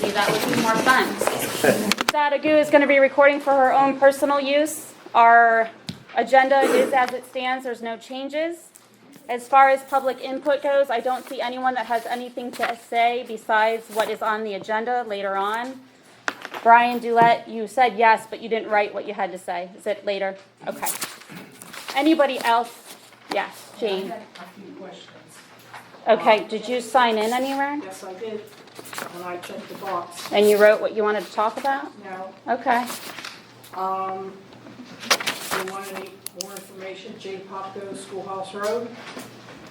maybe that would be more fun. Sadagoo is going to be recording for her own personal use. Our agenda is as it stands. There's no changes. As far as public input goes, I don't see anyone that has anything to say besides what is on the agenda later on. Brian Dulett, you said yes, but you didn't write what you had to say. Is it later? Okay. Anybody else? Yes, Jane. I had a few questions. Okay, did you sign in anywhere? Yes, I did, when I checked the box. And you wrote what you wanted to talk about? No. Okay. You want any more information, J. Popko, Schoolhouse Road?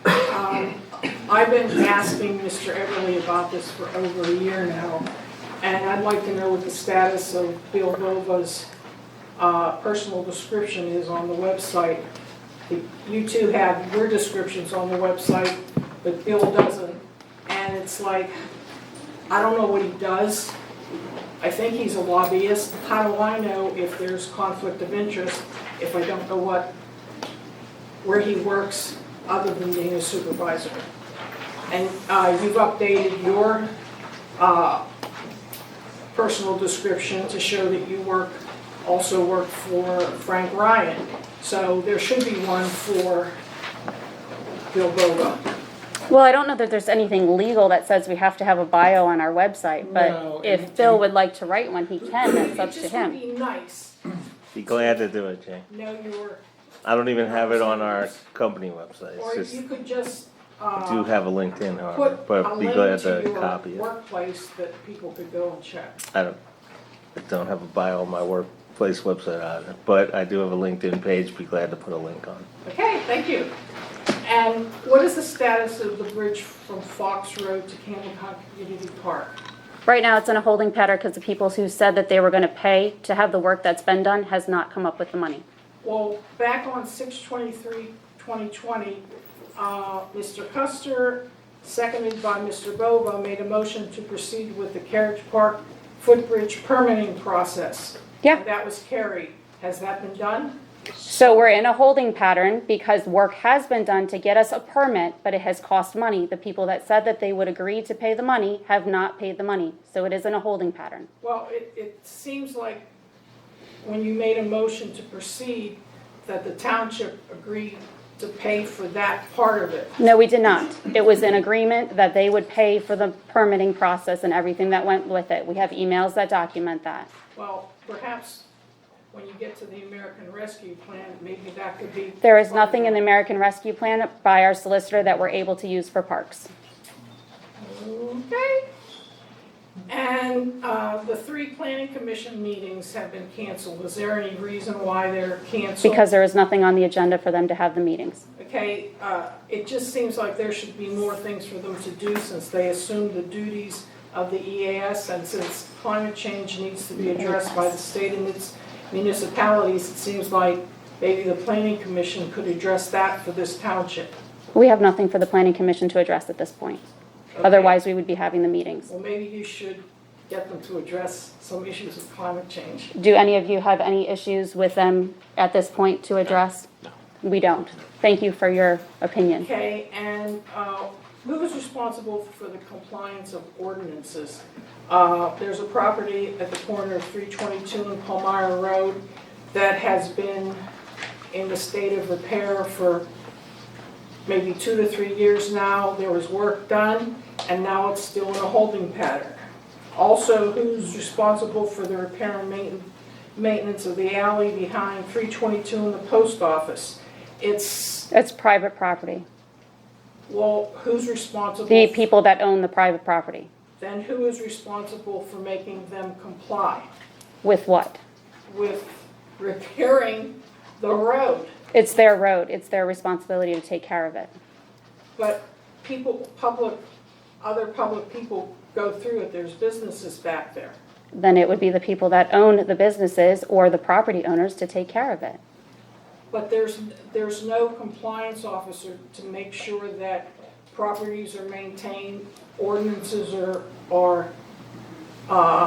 I've been asking Mr. Everly about this for over a year now, and I'd like to know what the status of Bill Bova's personal description is on the website. You two have your descriptions on the website, but Bill doesn't. And it's like, I don't know what he does. I think he's a lobbyist. How do I know if there's conflict of interest if I don't know where he works other than being a supervisor? And you've updated your personal description to show that you also work for Frank Ryan. So there should be one for Bill Bova. Well, I don't know that there's anything legal that says we have to have a bio on our website, but No, if Bill would like to write one, he can. That's up It to just would him. be nice. Be glad to do it, Jay. Know your, I don't even have it on our company website. or It's if you just, could just I do have a LinkedIn, however, put but a be link glad to to your copy it. workplace that people could go and check. I don't have a bio on my workplace website either, but I do have a LinkedIn page. Be glad to put a link on. Okay, thank you. And what is the status of the bridge from Fox Road to Campbelltown Community Park? Right now, it's in a holding pattern because the people who said that they were going to pay to have the work that's been done has not come up with the money. Well, back on 6/23/2020, Mr. Custer, seconded by Mr. Bova, made a motion to proceed with the Carriage Park footbridge permitting process. Yeah. That was carried. Has that been done? So we're in a holding pattern because work has been done to get us a permit, but it has cost money. The people that said that they would agree to pay the money have not paid the money. So it is in a holding pattern. Well, it seems like when you made a motion to proceed, that the township agreed to pay for that part of it. No, we did not. It was an agreement that they would pay for the permitting process and everything that went with it. We have emails that document that. Well, perhaps when you get to the American Rescue Plan, maybe that could be. There is nothing in the American Rescue Plan by our solicitor that we're able to use for parks. Okay. And the 3 planning commission meetings have been canceled. Is there any reason why they're canceled? Because there is nothing on the agenda for them to have the meetings. Okay, it just seems like there should be more things for them to do since they assume the duties of the EAS, and since climate change needs to be addressed by the state and its municipalities, it seems like maybe the planning commission could address that for this township. We have nothing for the planning commission to address at this point. Okay. Otherwise, we would be having the meetings. Well, maybe you should get them to address some issues with climate change. Do any of you have any issues with them at this point to address? No. We don't. Thank you for your opinion. Okay, and who is responsible for the compliance of ordinances? There's a property at the corner of 322 and Palmyra Road that has been in the state of repair for maybe 2 to 3 years now. There was work done, and now it's still in a holding pattern. Also, who's responsible for the repair and maintenance of the alley behind 322 and the post office? It's private property. Well, who's responsible? The people that own the private property. Then who is responsible for making them comply With what? with repairing the road? It's their road. It's their responsibility to take care of it. But other public people go through it. There's businesses back there. Then it would be the people that own the businesses or the property owners to take care of it. But there's no compliance officer to make sure that properties are maintained, ordinances are followed.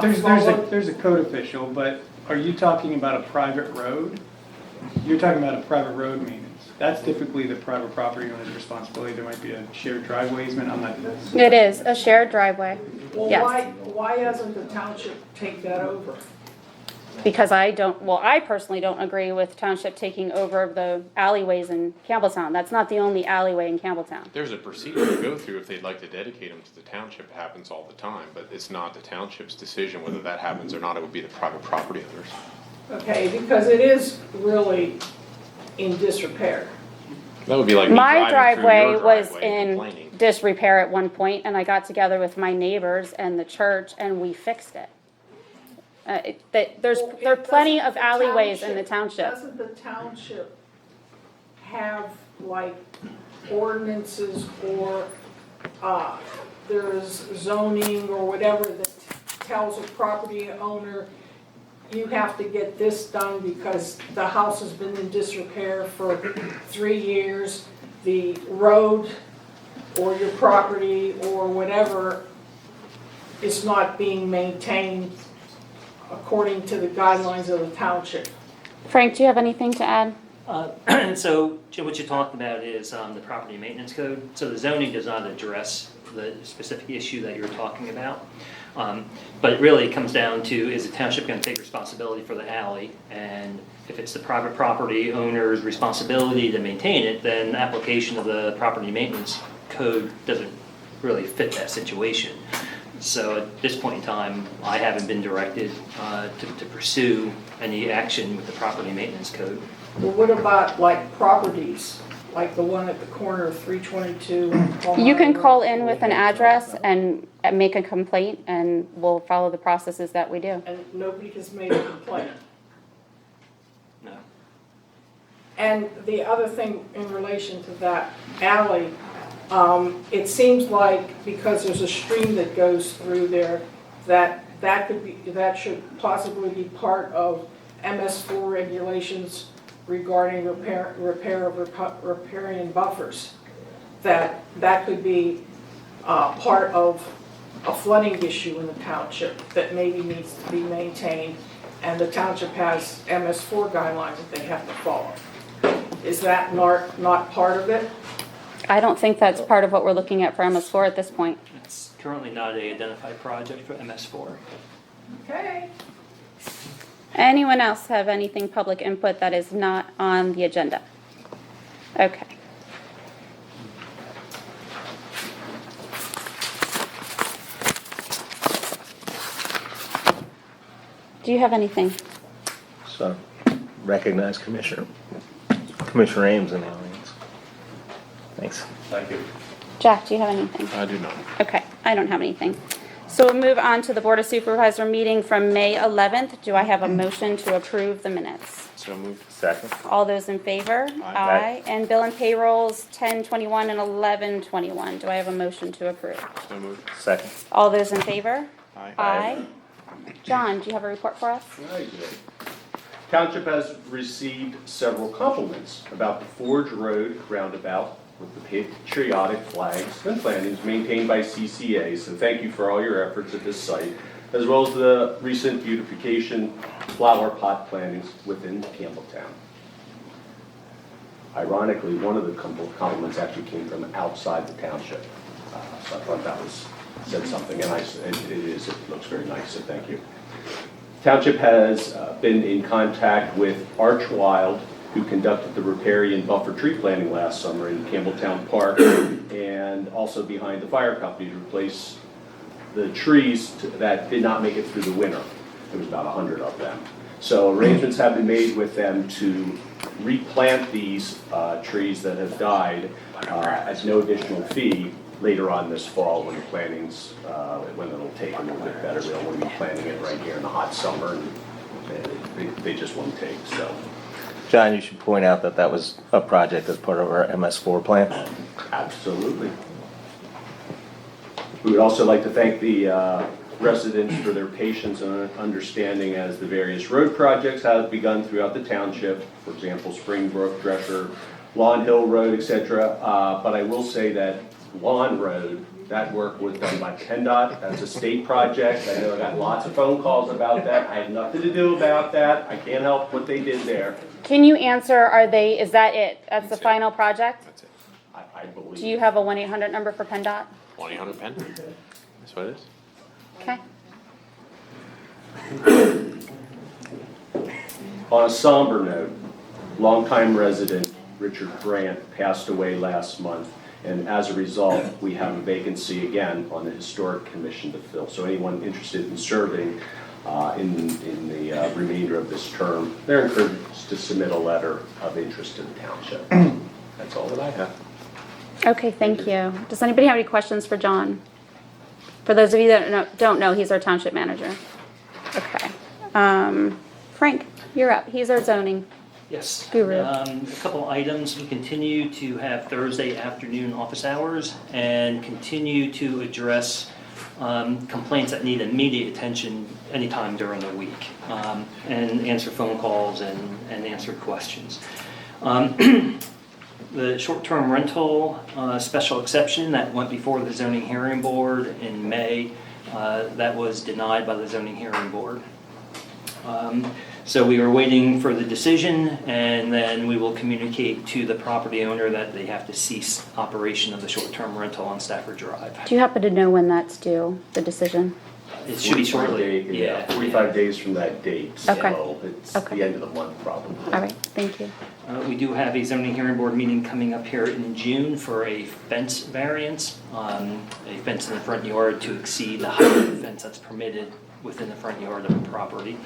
There's a code official, but are you talking about a private road? You're talking about a private road maintenance. That's typically the private property owner's responsibility. There might be a shared driveway easement. I'm not. It is a shared driveway. Well, Yes. why doesn't the township take that over? Because I personally don't agree with township taking over the alleyways in Campbelltown. That's not the only alleyway in Campbelltown. There's a procedure to go through if they'd like to dedicate them to the township. It happens all the time, but it's not the township's decision whether that happens or not. It would be the private property owners. Okay, because it is really in disrepair. That would be like me My driving through driveway your was driveway and in complaining. disrepair at one point, and I got together with my neighbors and the church, and we fixed it. There are plenty of Doesn't the alleyways in the township. Doesn't the township have like ordinances or, there's zoning or whatever that tells a property owner, you have to get this done because the house has been in disrepair for 3 years, the road or your property or whatever is not being maintained according to the guidelines of the township. Frank, do you have anything to add? So, Jim, what you talked about is the property maintenance code. So the zoning does not address the specific issue that you're talking about. But it really comes down to, is the township going to take responsibility for the alley? And if it's the private property owner's responsibility to maintain it, then application of the property maintenance code doesn't really fit that situation. So at this point in time, I haven't been directed to pursue any action with the property maintenance code. Well, what about like properties, like the one at the corner of 322 and Palmyra? You can call in with an address and make a complaint, and we'll follow the processes that we do. And nobody has made a complaint. No. And the other thing in relation to that alley, it seems like because there's a stream that goes through there, that should possibly be part of MS4 regulations regarding repair of riparian buffers. That could be part of a flooding issue in the township that maybe needs to be maintained, and the township has MS4 guidelines that they have to follow. Is that not part of it? I don't think that's part of what we're looking at for MS4 at this point. It's currently not an identified project for MS4. Okay. Anyone else have anything public input that is not on the agenda? Okay. Do you have anything? So, recognize Commissioner Ames in the audience. Thanks. Thank you. Jack, do you have anything? I do not. Okay, I don't have anything. So we'll move on to the Board of Supervisor meeting from May 11th. Do I have a motion to approve the minutes? So moved. Second. All those in favor? Aye. And bill and payrolls 10/21 and 11/21. Do I have a motion to approve? So moved. Second. All those in favor? Aye. Aye. John, do you have a report for us? I do. Township has received several compliments about the Forge Road roundabout with the patriotic flags and plantings maintained by CCA, so thank you for all your efforts at this site, as well as the recent beautification flower pot plantings within Campbelltown. Ironically, one of the compliments actually came from outside the township, so I thought that said something, and it looks very nice, so thank you. Township has been in contact with Arch Wild, who conducted the riparian buffer tree planting last summer in Campbelltown Park, and also behind the fire company to replace the trees that did not make it through the winter. There was about 100 of them. So arrangements have been made with them to replant these trees that have died at no additional fee later on this fall when the plantings, when it'll take a little bit better. We don't want to be planting it right here in the hot summer, and they just won't take, so. John, you should point out that that was a project as part of our MS4 plan. Absolutely. We would also like to thank the residents for their patience and understanding as the various road projects have begun throughout the township, for example, Springbrook, Drescher, Lawn Hill Road, etc. But I will say that Lawn Road That work was done by PennDOT. That's a state project. I know I got lots of phone calls about that. I had nothing to do about that. I can't help what they did there. Can you answer, is that it? That's the That's it. final project? That's it. I believe. Do you have a 1-800 number for PennDOT? 1-800 pen. That's what it is. Okay. On a somber note, longtime resident Richard Brandt passed away last month, and as a result, we have a vacancy again on the Historic Commission to fill. So anyone interested in serving in the remainder of this term, they're encouraged to submit a letter of interest to the township. That's all that I have. Okay, thank you. Does anybody have any questions for John? For those of you that don't know, he's our Township Manager. Okay. Frank, you're up. He's our zoning. Yes. Guru. A couple items. We continue to have Thursday afternoon office hours and continue to address complaints that need immediate attention anytime during the week, and answer phone calls and answer questions. The short-term rental special exception that went before the zoning hearing board in May, that was denied by the zoning hearing board. So we are waiting for the decision, and then we will communicate to the property owner that they have to cease operation of the short-term rental on Stafford Drive. Do you happen to know when that's due, the decision? It should be shortly. 45 days from that date, Okay. so it's Okay. the end of the month probably. All right, thank you. We do have a zoning hearing board meeting coming up here in June for a fence variance, a fence in the front yard to exceed the height of the fence that's permitted within the front yard of the property.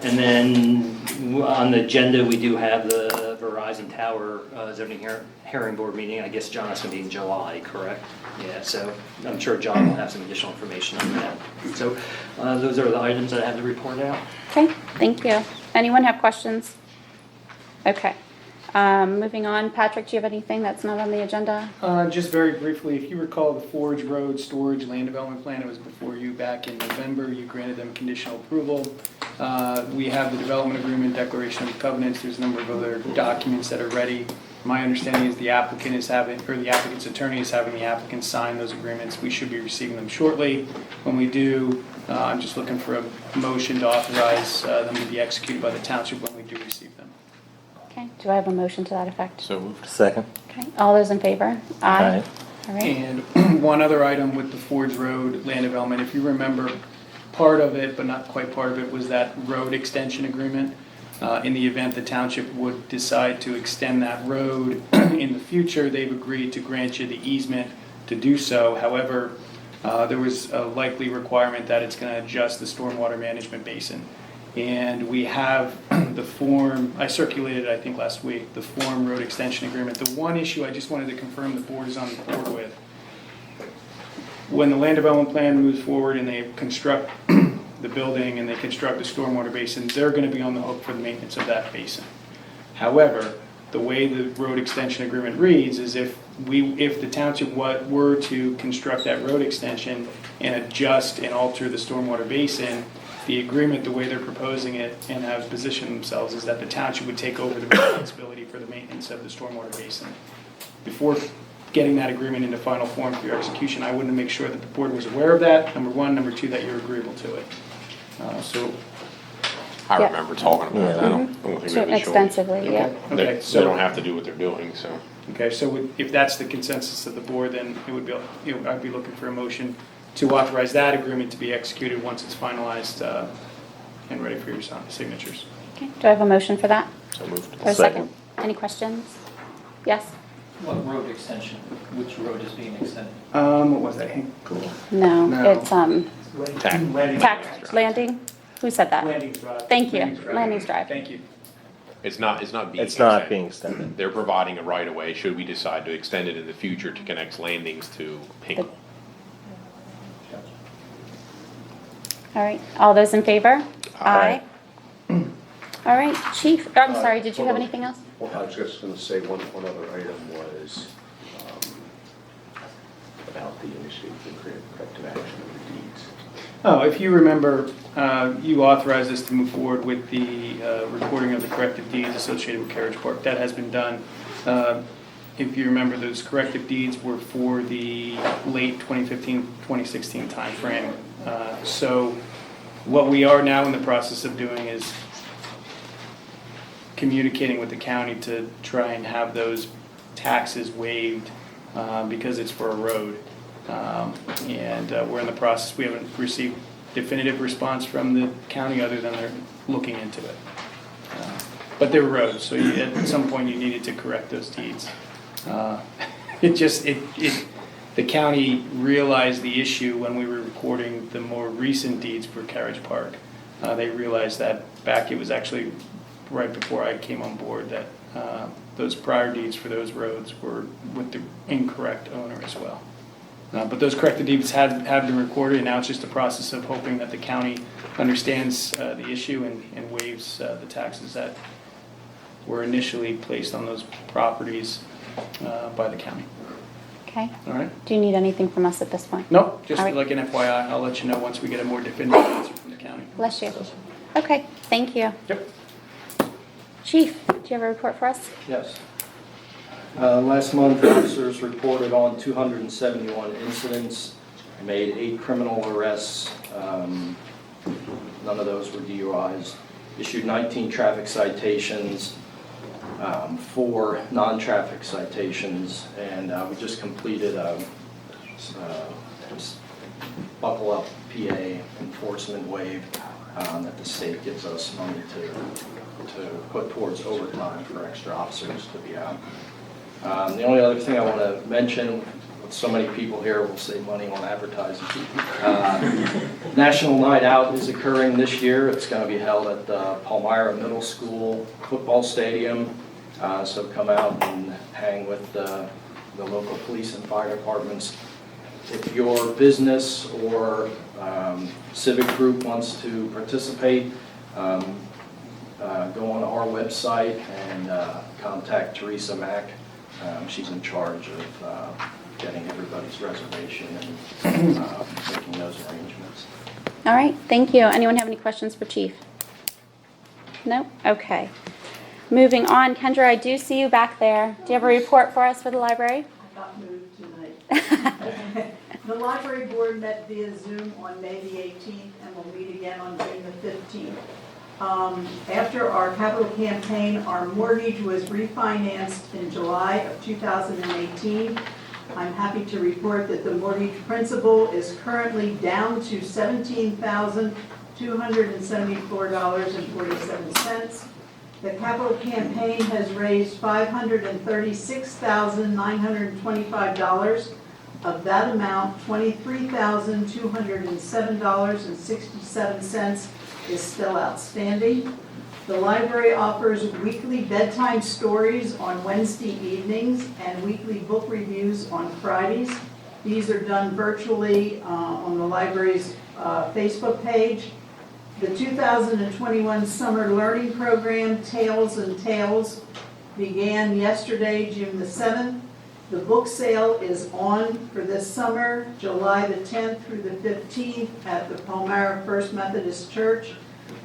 And then on the agenda, we do have the Verizon Tower zoning hearing board meeting. I guess John, that's going to be in July, correct? Yeah, so I'm sure John will have some additional information on that. So those are the items that I have to report out. Okay, thank you. Anyone have questions? Okay. Moving on, Patrick, do you have anything that's not on the agenda? Just very briefly, if you recall the Forge Road Storage Land Development Plan, it was before you back in November. You granted them conditional approval. We have the development agreement, declaration of covenants. There's a number of other documents that are ready. My understanding is the applicant is having, or the applicant's attorney is having the applicant sign those agreements. We should be receiving them shortly. When we do, I'm just looking for a motion to authorize them to be executed by the township when we do receive them. Okay, do I have a motion to that effect? So moved. Second? Okay, all those in favor? Aye. All right, And one other item with the Forge Road land development, if you remember, part of it, but not quite part of it, was that road extension agreement. In the event the township would decide to extend that road in the future, they've agreed to grant you the easement to do so. However, there was a likely requirement that it's going to adjust the stormwater management basin. And we have the form, I circulated it, I think, last week, the form road extension agreement. The one issue I just wanted to confirm the board is on board with. When the land development plan moves forward and they construct the building and they construct the stormwater basin, they're going to be on the hook for the maintenance of that basin. However, the way the road extension agreement reads is if the township were to construct that road extension and adjust and alter the stormwater basin, the agreement, the way they're proposing it and have positioned themselves, is that the township would take over the responsibility for the maintenance of the stormwater basin. Before getting that agreement into final form for your execution, I wanted to make sure that the board was aware of that, number one. Number two, that you're agreeable to it. I Yeah. remember talking about that. I don't think so we have a choice. extensively, yeah. Okay, They so. don't have to do what they're doing, so. Okay, so if that's the consensus of the board, then it would be, I'd be looking for a motion to authorize that agreement to be executed once it's finalized and ready for your signatures. Okay, do I have a motion for that? So moved. Or a second? Any questions? Yes? What road extension? Which road is being extended? What was that, Hinkle? No, No. it's, tax landing? Who said that? Landings Drive. Thank you. Landings Drive. Thank you. It's not being. It's not extended. being extended. They're providing a right of way, should we decide to extend it in the future to connect landings to Pinkham. All right, all those in favor? Aye. All right, Chief, I'm sorry, did you have Hold on. anything else? Well, I was just going to say one other item was about the initiative to create corrective action of the deeds. Oh, if you remember, you authorized us to move forward with the recording of the corrective deeds associated with Carriage Park. That has been done. if you remember, those corrective deeds were for the late 2015, 2016 timeframe. So what we are now in the process of doing is communicating with the county to try and have those taxes waived because it's for a road. And we're in the process. We haven't received definitive response from the county other than they're looking into it. But they're roads, so at some point you needed to correct those deeds. The county realized the issue when we were recording the more recent deeds for Carriage Park. They realized that back, it was actually right before I came on board, that those prior deeds for those roads were with the incorrect owner as well. But those corrected deeds have been recorded, and now it's just a process of hoping that the county understands the issue and waives the taxes that were initially placed on those properties by the county. Okay. All right? Do you need anything from us at this point? No, just All right. like an FYI, I'll let you know once we get a more definitive answer from the county. Bless you. Okay, thank you. Yep. Chief, do you have a report for us? Yes. Last month, officers reported on 271 incidents, made 8 criminal arrests. None of those were DUIs. Issued 19 traffic citations, 4 non-traffic citations, and we just completed a buckle up PA enforcement waive that the state gives us money to put towards overtime for extra officers to be out. The only other thing I want to mention, with so many people here, we'll save money on advertising. National Night Out is occurring this year. It's going to be held at the Palmyra Middle School football stadium. So come out and hang with the local police and fire departments. If your business or civic group wants to participate, go on our website and contact Teresa Mack. She's in charge of getting everybody's reservation and making those arrangements. All right, thank you. Anyone have any questions for Chief? No? Okay. Moving on, Kendra, I do see you back there. Do you have a report for us for the library? I got moved tonight. The library board met via Zoom on May the 18th and will meet again on June the 15th. After our capital campaign, our mortgage was refinanced in July of 2018. I'm happy to report that the mortgage principal is currently down to $17,274.47. The capital campaign has raised $536,925. Of that amount, $23,207.67 is still outstanding. The library offers weekly bedtime stories on Wednesday evenings and weekly book reviews on Fridays. These are done virtually on the library's Facebook page. The 2021 Summer Learning Program, Tales and Tales, began yesterday, June the 7th. The book sale is on for this summer, July the 10th through the 15th at the Palmyra First Methodist Church.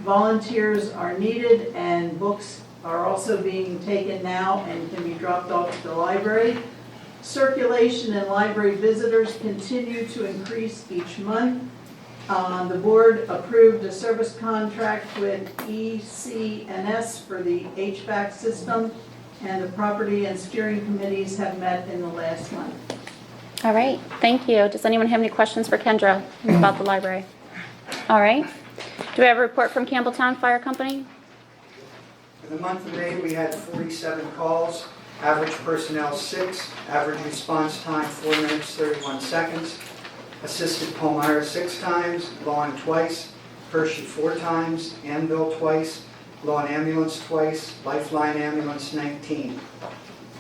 Volunteers are needed and books are also being taken now and can be dropped off at the library. Circulation and library visitors continue to increase each month. The board approved a service contract with EC&S for the HVAC system, and the property and steering committees have met in the last month. All right, thank you. Does anyone have any questions for Kendra about the library? All right. Do we have a report from Campbelltown Fire Company? For the month of May, we had 47 calls, average personnel 6, average response time 4 minutes 31 seconds, assisted Palmyra 6 times, Lawn twice, Hershey 4 times, Anvil twice, Lawn ambulance twice, Lifeline ambulance 19.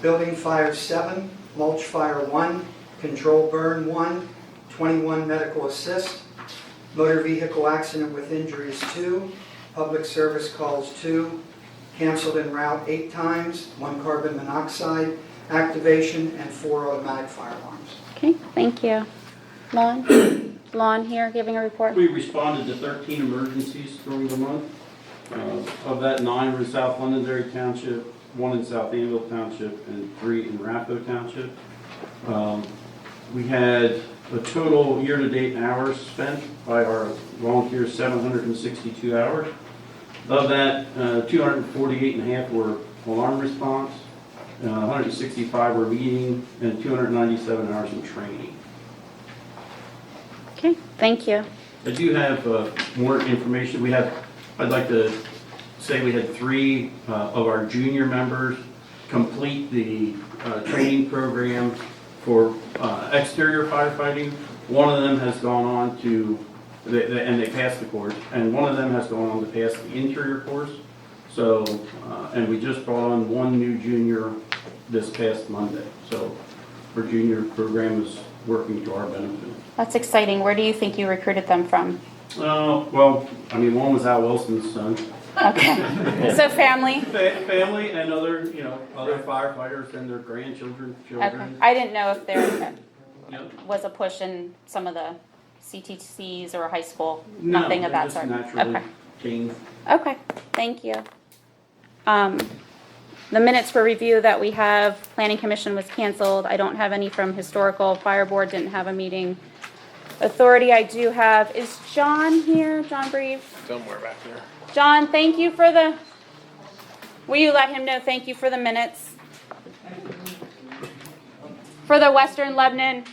Building fire 7, mulch fire 1, control burn 1, 21 medical assist, motor vehicle accident with injuries 2, public service calls 2, canceled en route 8 times, 1 carbon monoxide activation, and 4 automatic fire alarms. Okay, thank you. Lon? Lon here giving a report. We responded to 13 emergencies during the month. Of that, 9 were in South Londonderry Township, 1 in South Anvil Township and 3 in Raffo Township. We had a total year-to-date hours spent by our volunteers, 762 hours. Of that, 248 and a half were alarm response, 165 were meeting, and 297 hours in training. Okay, thank you. I do have more information. I'd like to say we had 3 of our junior members complete the training program for exterior firefighting. One of them has gone on to, and they passed the course, and one of them has gone on to pass the interior course. So, and we just brought on 1 new junior this past Monday. So our junior program is working to our benefit. That's exciting. Where do you think you recruited them from? Well, I mean, one was Al Wilson's son. Okay. So family? Family and other, other firefighters and their grandchildren, Okay. children. I didn't know if there Yep. was a push in some of the CTCs or high school. No, Nothing of they that just sort. naturally Okay. came. Okay, thank you. The minutes for review that we have, Planning Commission was canceled. I don't have any from Historical. Fire Board didn't have a meeting. Authority I do have. Is John here? John Breve? Somewhere back there. John, thank you for the, will you let him know thank you for the minutes? For the Western Lebanon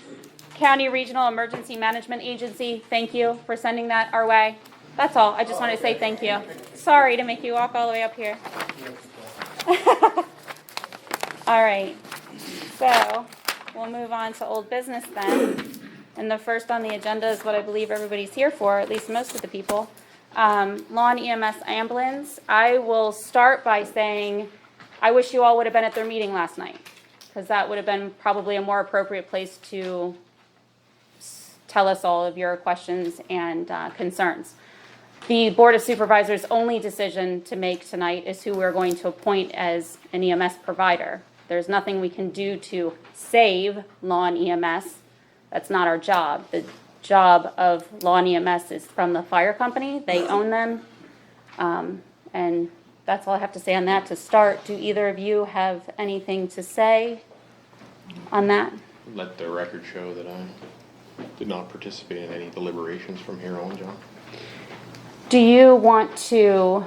County Regional Emergency Management Agency, thank you for sending that our way. That's all. I just want to say thank you. Sorry to make you walk all the way up here. All right, so we'll move on to old business then. And the first on the agenda is what I believe everybody's here for, at least most of the people. Lawn EMS ambulance. I will start by saying I wish you all would have been at their meeting last night, because that would have been probably a more appropriate place to tell us all of your questions and concerns. The Board of Supervisors' only decision to make tonight is who we're going to appoint as an EMS provider. There's nothing we can do to save lawn EMS. That's not our job. The job of lawn EMS is from the fire company. They own them. And that's all I have to say on that to start. Do either of you have anything to say on that? Let the record show that I did not participate in any deliberations from here on, John. Do you want to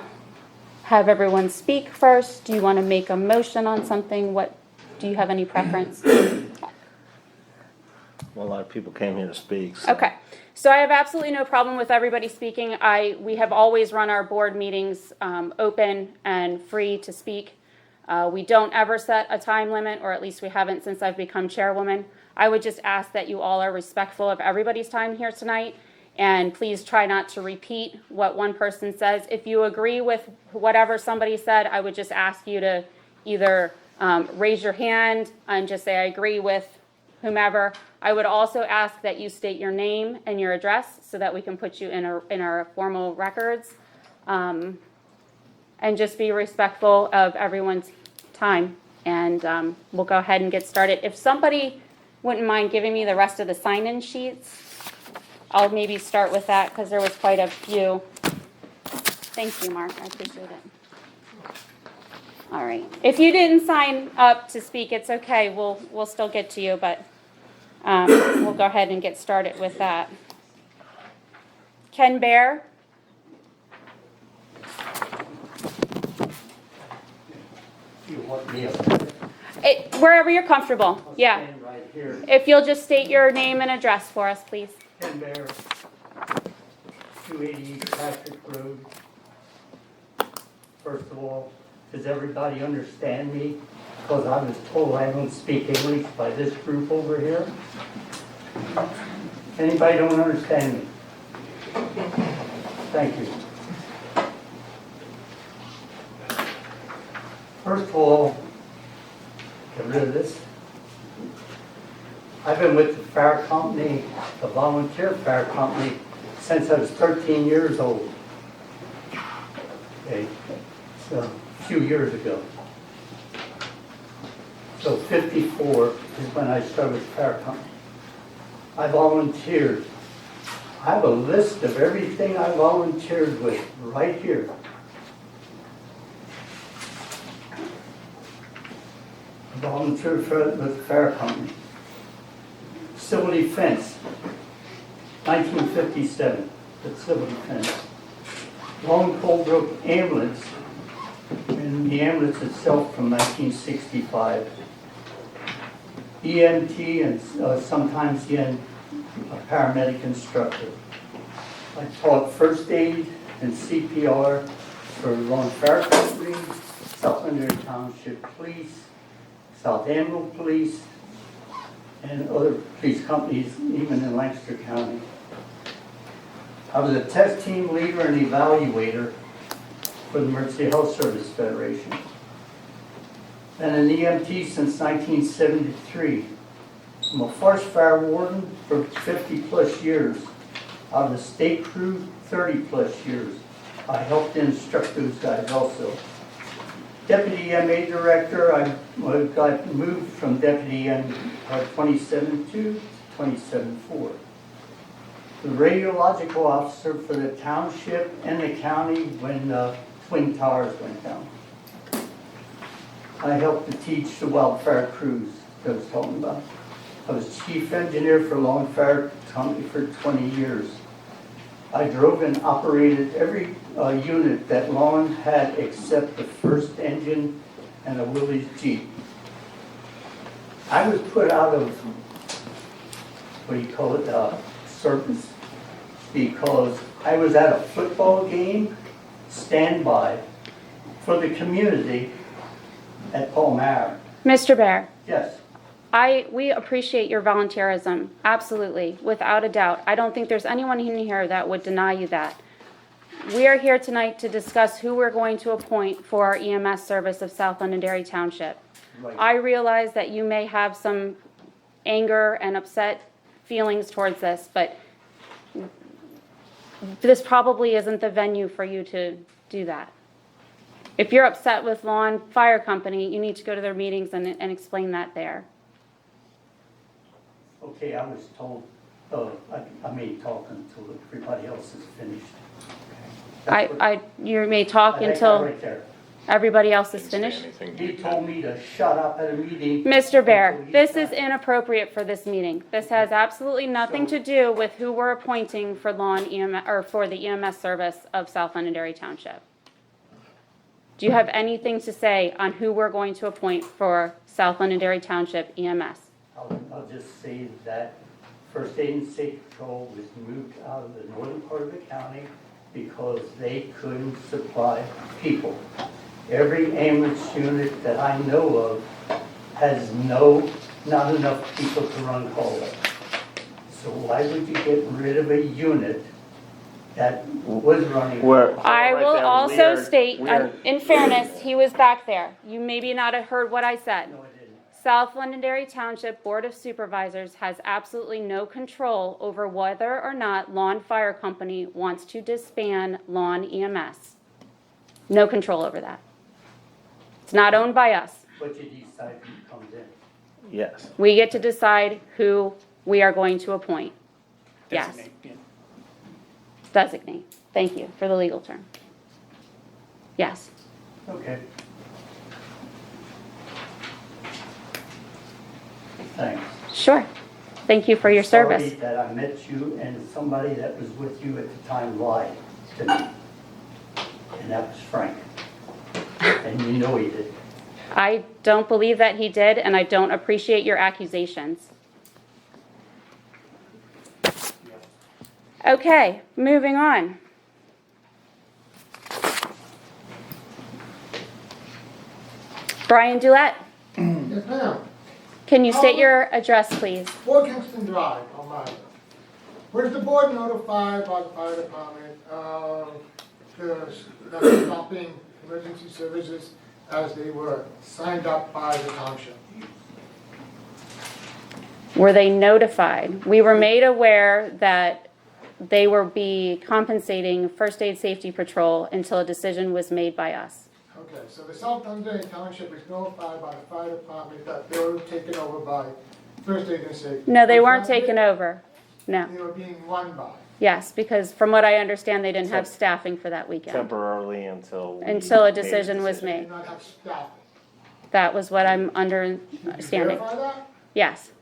have everyone speak first? Do you want to make a motion on something? Do you have any preference? Well, a lot of people came here to speak. So. Okay, so I have absolutely no problem with everybody speaking. We have always run our board meetings open and free to speak. We don't ever set a time limit, or at least we haven't since I've become chairwoman. I would just ask that you all are respectful of everybody's time here tonight, and please try not to repeat what one person says. If you agree with whatever somebody said, I would just ask you to either raise your hand and just say I agree with whomever. I would also ask that you state your name and your address so that we can put you in our formal records, and just be respectful of everyone's time. And we'll go ahead and get started. If somebody wouldn't mind giving me the rest of the sign-in sheets, I'll maybe start with that because there was quite a few. Thank you, Mark. I appreciate it. All right. If you didn't sign up to speak, it's okay. We'll still get to you, but we'll go ahead and get started with that. Ken Bear. You want me up Wherever you're comfortable. Yeah. stand right here? If you'll just state your name and address for us, please. Ken Bear, 280 East Patrick Road. First of all, does everybody understand me? Because I was told I don't speak English by this group over here. Anybody don't understand me? Thank you. First of all, get rid of this. I've been with the fire company, the volunteer fire company, since I was 13 years old. Okay, so a few years ago. So 54 is when I started the fire company. I volunteered. I have a list of everything I volunteered with right here. volunteered with the fire company. Civil defense, 1957, the civil defense. Long Coldbrook ambulance, and the ambulance itself from 1965. EMT and sometimes a paramedic instructor. I taught first aid and CPR for Long Fire Company, South Londonderry Township Police, South Anvil Police, and other police companies, even in Lancaster County. I was a test team leader and evaluator for the Emergency Health Service Federation. Been an EMT since 1973. I'm a forest fire warden for 50 plus years. Out of the state crew, 30 plus years. I helped instruct those guys also. Deputy EMA director, I got moved from deputy EMA 27.2 to 27.4. The radiological officer for the township and the county when Twin Towers went down. I helped to teach the wildfire crews that I was talking about. I was chief engineer for Long Fire Company for 20 years. I drove and operated every unit that Long had except the first engine and a Willys Jeep. I was put out of, what do you call it, service, because I was at a football game, standby, for the community at Palmyra. Mr. Bear, Yes. we appreciate your volunteerism, absolutely, without a doubt. I don't think there's anyone in here that would deny you that. We are here tonight to discuss who we're going to appoint for our EMS service of South Londonderry Township. Right. I realize that you may have some anger and upset feelings towards this, but this probably isn't the venue for you to do that. If you're upset with Lawn Fire Company, you need to go to their meetings and explain that there. Okay, I was told, I may talk until everybody else is finished. You may talk I think until I'm right there. everybody else is Didn't say finished. anything. He told me to shut up at a meeting. Mr. Bear, until he's this done. is inappropriate for this meeting. This has absolutely nothing to do with who we're appointing for lawn EMS, or for the EMS service of South Londonderry Township. Do you have anything to say on who we're going to appoint for South Londonderry Township EMS? I'll just say that First Aid and Safety Patrol was moved out of the northern part of the county because they couldn't supply people. Every ambulance unit that I know of has not enough people to run calls. So why would you get rid of a unit that was running? I will also state, in fairness, he was back there. You maybe not have heard what I said. No, I didn't. South Londonderry Township Board of Supervisors has absolutely no control over whether or not Lawn Fire Company wants to disband Lawn EMS. No control over that. It's not owned by us. But you decide who comes in. Yes. We get to decide who we are going to appoint. Yes. Designate, yeah. Designate. Thank you for the legal term. Yes. Okay. Thanks. Sure. Thank you for your service. Sorry that I met you and somebody that was with you at the time lied to me. And that was Frank. And you know he did. I don't believe that he did, and I don't appreciate your accusations. Okay, moving on. Brian Dulett, Yes, ma'am. can you state your address, please? 4 Kingston Drive, Palmyra. Was the board notified by the fire department that they're stopping emergency services as they were signed up by the township? Were they notified? We were made aware that they will be compensating First Aid Safety Patrol until a decision was made by us. Okay, so the South Londonderry Township is notified by the fire department that they were taken over by First Aid and Safety. No, they Was weren't that it? taken over. No. They were being run by. Yes, because from what I understand, they didn't have staffing for that weekend. Temporarily until. Until a made decision was They made. did not have staff. That was what I'm Did you understanding. verify that? Yes,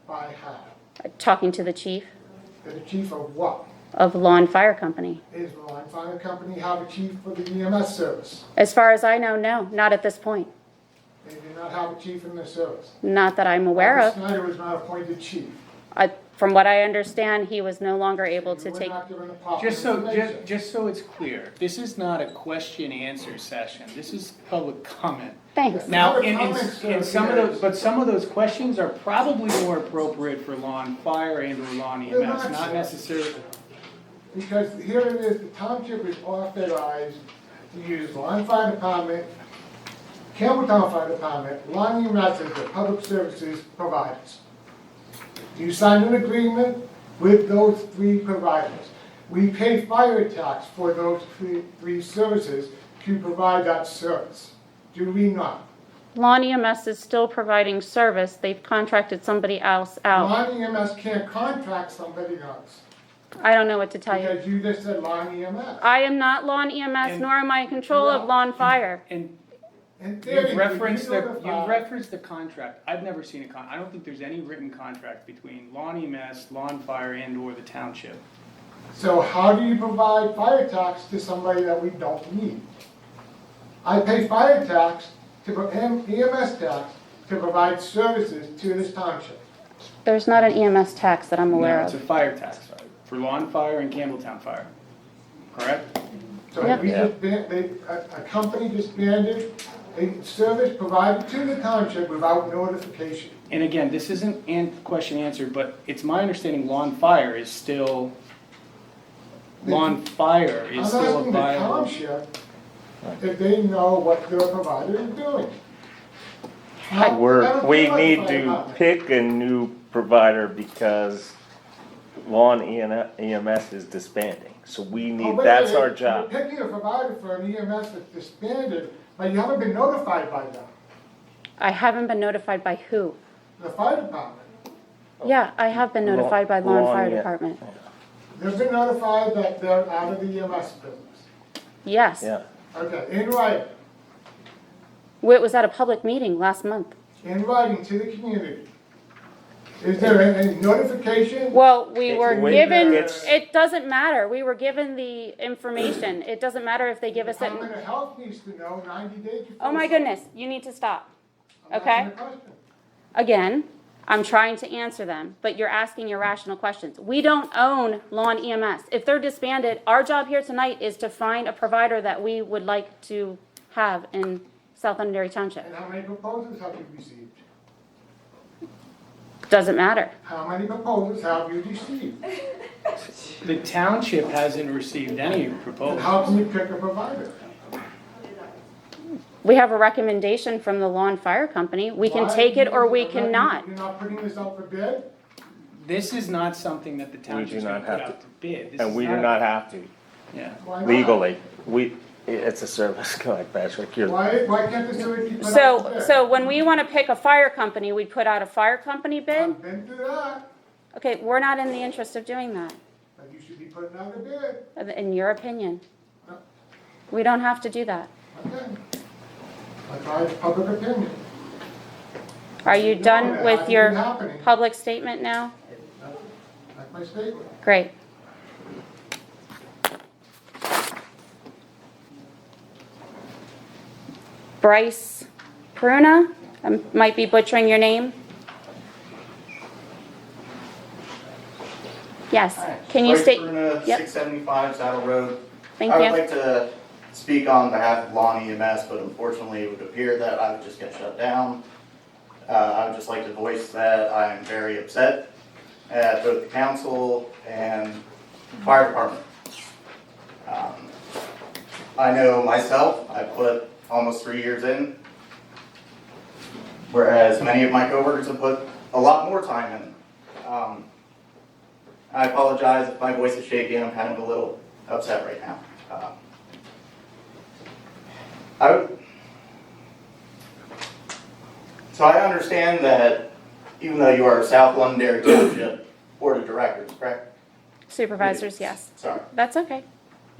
By how? talking to the chief The chief of what? of Law and Fire Company. Is the line fire company have a chief for the EMS service? As far as I know, no, not at this point. They do not have a chief in their service. Not that I'm aware Robert of. Snyder was not appointed chief. From what I understand, he was no longer able to You were take. not given the proper Just so, information. just so it's clear, this is not a question-answer session, this is public comment. Thanks. Now, Public in comment, sir, some of those, yes. but some of those questions are probably more appropriate for law and fire and or law and They're EMS, not, not sir. necessarily. Because here it is, the township is authorized to use Line Fire Department, Campbelltown Fire Department, Line EMS as the public services providers. You signed an agreement with those three providers. We pay fire tax for those three services to provide that service. Do we not? Law and EMS is still providing service. They've contracted somebody else out. Line EMS can't contract somebody else. I don't know what to tell you. Because you just said Line EMS. I am not Law and EMS, And- nor am I in control of Law and Fire. And In theory, you've referenced you you've referenced the contract, I've never seen I don't think there's any written contract between law and EMS, law and fire and or the township. So how do you provide fire tax to somebody that we don't need? I pay fire tax and EMS tax to provide services to this township. There's not an EMS tax that I'm aware No, it's a of. fire tax, for law and fire and Campbelltown Fire, correct? So Yep. we just a company disbanded a service provided to the township without notification. And again, this isn't question answer, but it's my understanding law and fire is still, law and fire I'm is still a asking the viable. township if they know what their provider is doing. I don't We care what need the fire to department- pick a new provider because law and EMS is disbanding. So we Oh, need, wait, that's wait, our you're job. picking a provider for an EMS that's disbanded, but you haven't been notified by them, I haven't been notified by who? the fire department. Yeah, I have been notified by Law and Law Fire and- Department. They've been notified that they're out of the EMS business. Yes. Yeah. Okay, in writing, It was at a public meeting last month. in writing to the community. Is there any notification? Well, we were Wait, given, it's- it doesn't matter. We were given the information. It doesn't matter if they give us it. Department of Health needs to know 90 days before. Oh my goodness, you need to stop. I'm okay. asking a question. Again, I'm trying to answer them, but you're asking irrational questions. We don't own Law and EMS. If they're disbanded, our job here tonight is to find a provider that we would like to have in South Londonderry Township. And how many proposals have you received? Doesn't matter. How many proposals have you received? The township hasn't received any And proposals. how can you pick a provider? We have a recommendation from the Law and Fire Company. We can take it or we cannot. You're not putting this out for bid? This is not something that the township's gonna not put have out to bid. This And is we do not- not have to Yeah. Why not? legally. It's a service like Patrick. Why can't the sewer be put out for bid? So when we want to pick a fire company, we'd put out a fire company bid? I've been through that, Okay, we're not in the interest of doing that, but you should be putting out a bid. in your opinion. We don't have to do that. Okay. I tried public opinion. Are you No, done that with hasn't your been happening. public statement now? That's my statement. Great. Bryce Pruna, I might be butchering your name. Yes, can you state? Bruna, Yep. 675 Saddle Road. Thank I would you. like to speak on behalf of Law and EMS, but unfortunately it would appear that I would just get shut down. I would just like to voice that I am very upset at both the council and fire department. I know myself, I put almost 3 years in, whereas many of my coworkers have put a lot more time in. I apologize if my voice is shaky, I'm kind of a little upset right now. So I understand that even though you are South Londonderry Township Board of Directors, correct? Supervisors, yes. Sorry. That's okay.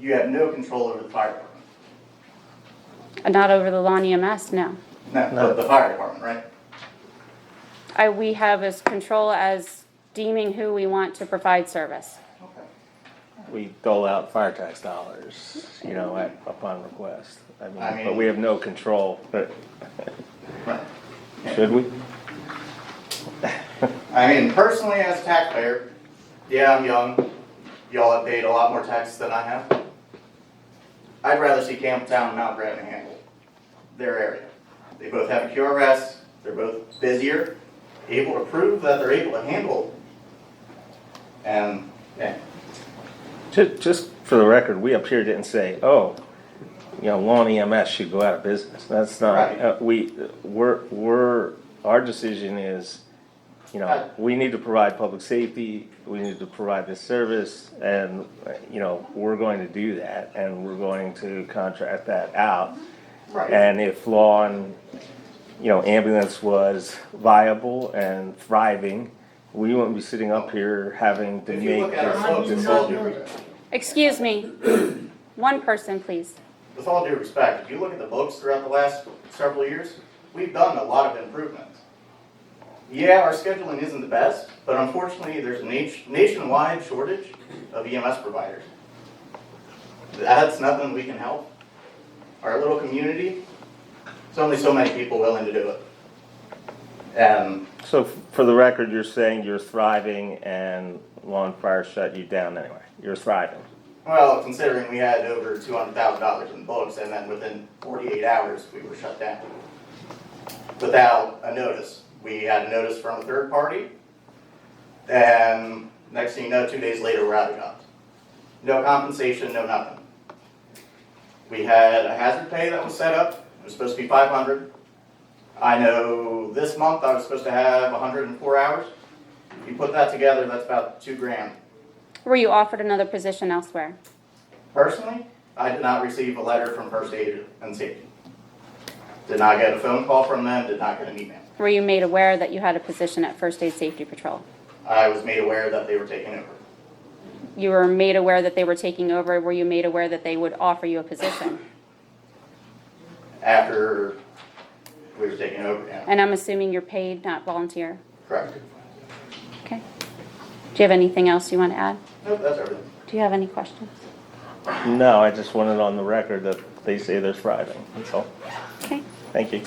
You have no control over the fire department. Not over the Law and EMS, no. No, the fire department, right? We have as control as deeming who we want to provide service. We dole out fire tax dollars, upon request. I mean, but we have no control. Right. Should we? I mean, personally, as a taxpayer, yeah, I'm young. Y'all have paid a lot more taxes than I have. I'd rather see Campbelltown and Mount Granby handle their area. They both have a QRS. They're both busier, able to prove that they're able to handle. And, yeah. Just for the record, we up here didn't say, oh, lawn EMS should go out of business. That's not, Right. our decision is, we need to provide public safety, we need to provide this service, and, we're going to do that, and we're going to contract that out. Right. And if lawn, ambulance was viable and thriving, we wouldn't be sitting up here having to If you look make at our folks, with all due, Excuse me. One person, please. with all due respect, if you look at the books throughout the last several years, we've done a lot of improvements. Yeah, our scheduling isn't the best, but unfortunately, there's a nationwide shortage of EMS providers. That's nothing we can help. Our little community, there's only so many people willing to do it. And So for the record, you're saying you're thriving and lawn fire shut you down anyway. You're thriving. well, considering we had over $200,000 in the books, and then within 48 hours, we were shut down. Without a notice. We had a notice from a third party, and next thing you know, 2 days later, we're out of jobs. No compensation, no nothing. We had a hazard pay that was set up. It was supposed to be $500. I know this month I was supposed to have 104 hours. If you put that together, that's about $2,000. Were you offered another position elsewhere? Personally, I did not receive a letter from First Aid and Safety. Did not get a phone call from them, did not get an email. Were you made aware that you had a position at First Aid Safety Patrol? I was made aware that they were taking over. You were made aware that they were taking over. Were you made aware that they would offer you a position? After we were taking over, yeah. And I'm assuming you're paid, not volunteer. Correct. Okay. Do you have anything else you want to add? Nope, that's everything. Do you have any questions? No, I just wanted on the record that they say they're thriving. That's all. Okay. Thank you.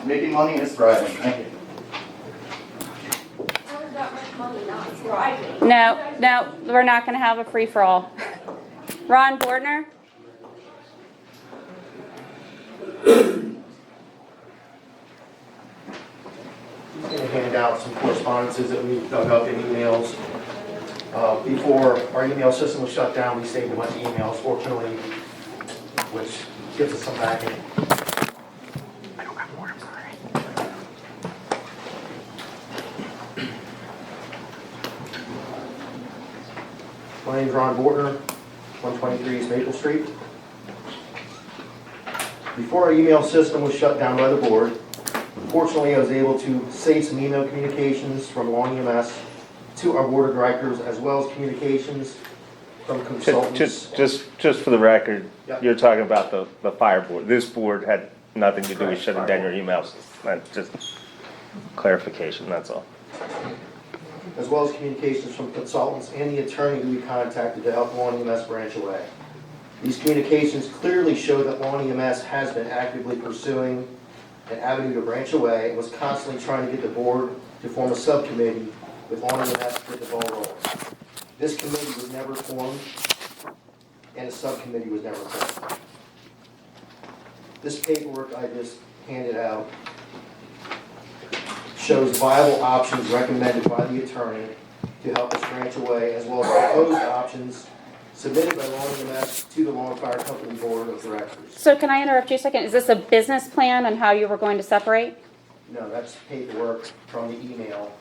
Making money is thriving. Thank you. No, we're not going to have a free-for-all. Ron Bordner? I'm going to hand out some correspondences that we dug up in emails. Before our email system was shut down, we saved a bunch of emails, fortunately, which gives us some backing. I don't got more, I'm sorry. My name's Ron Bortner, 123 East Maple Street. Before our email system was shut down by the board, fortunately, I was able to save some email communications from Long EMS to our board of directors, as well as communications from consultants. Just for the record, Yep. you're talking about the fire board. This board had nothing to do with shutting down your emails. That's just clarification, that's all. As well as communications from consultants and the attorney who we contacted to help Long EMS branch away. These communications clearly show that Long EMS has been actively pursuing an avenue to branch away and was constantly trying to get the board to form a subcommittee with Long EMS to get the ball rolling. This committee was never formed, and a subcommittee was never formed. This paperwork I just handed out shows viable options recommended by the attorney to help us branch away, as well as proposed options submitted by Long EMS to the Long Fire Company Board of Directors. So can I interrupt you a second? Is this a business plan on how you were going to separate? No, that's paperwork from the email.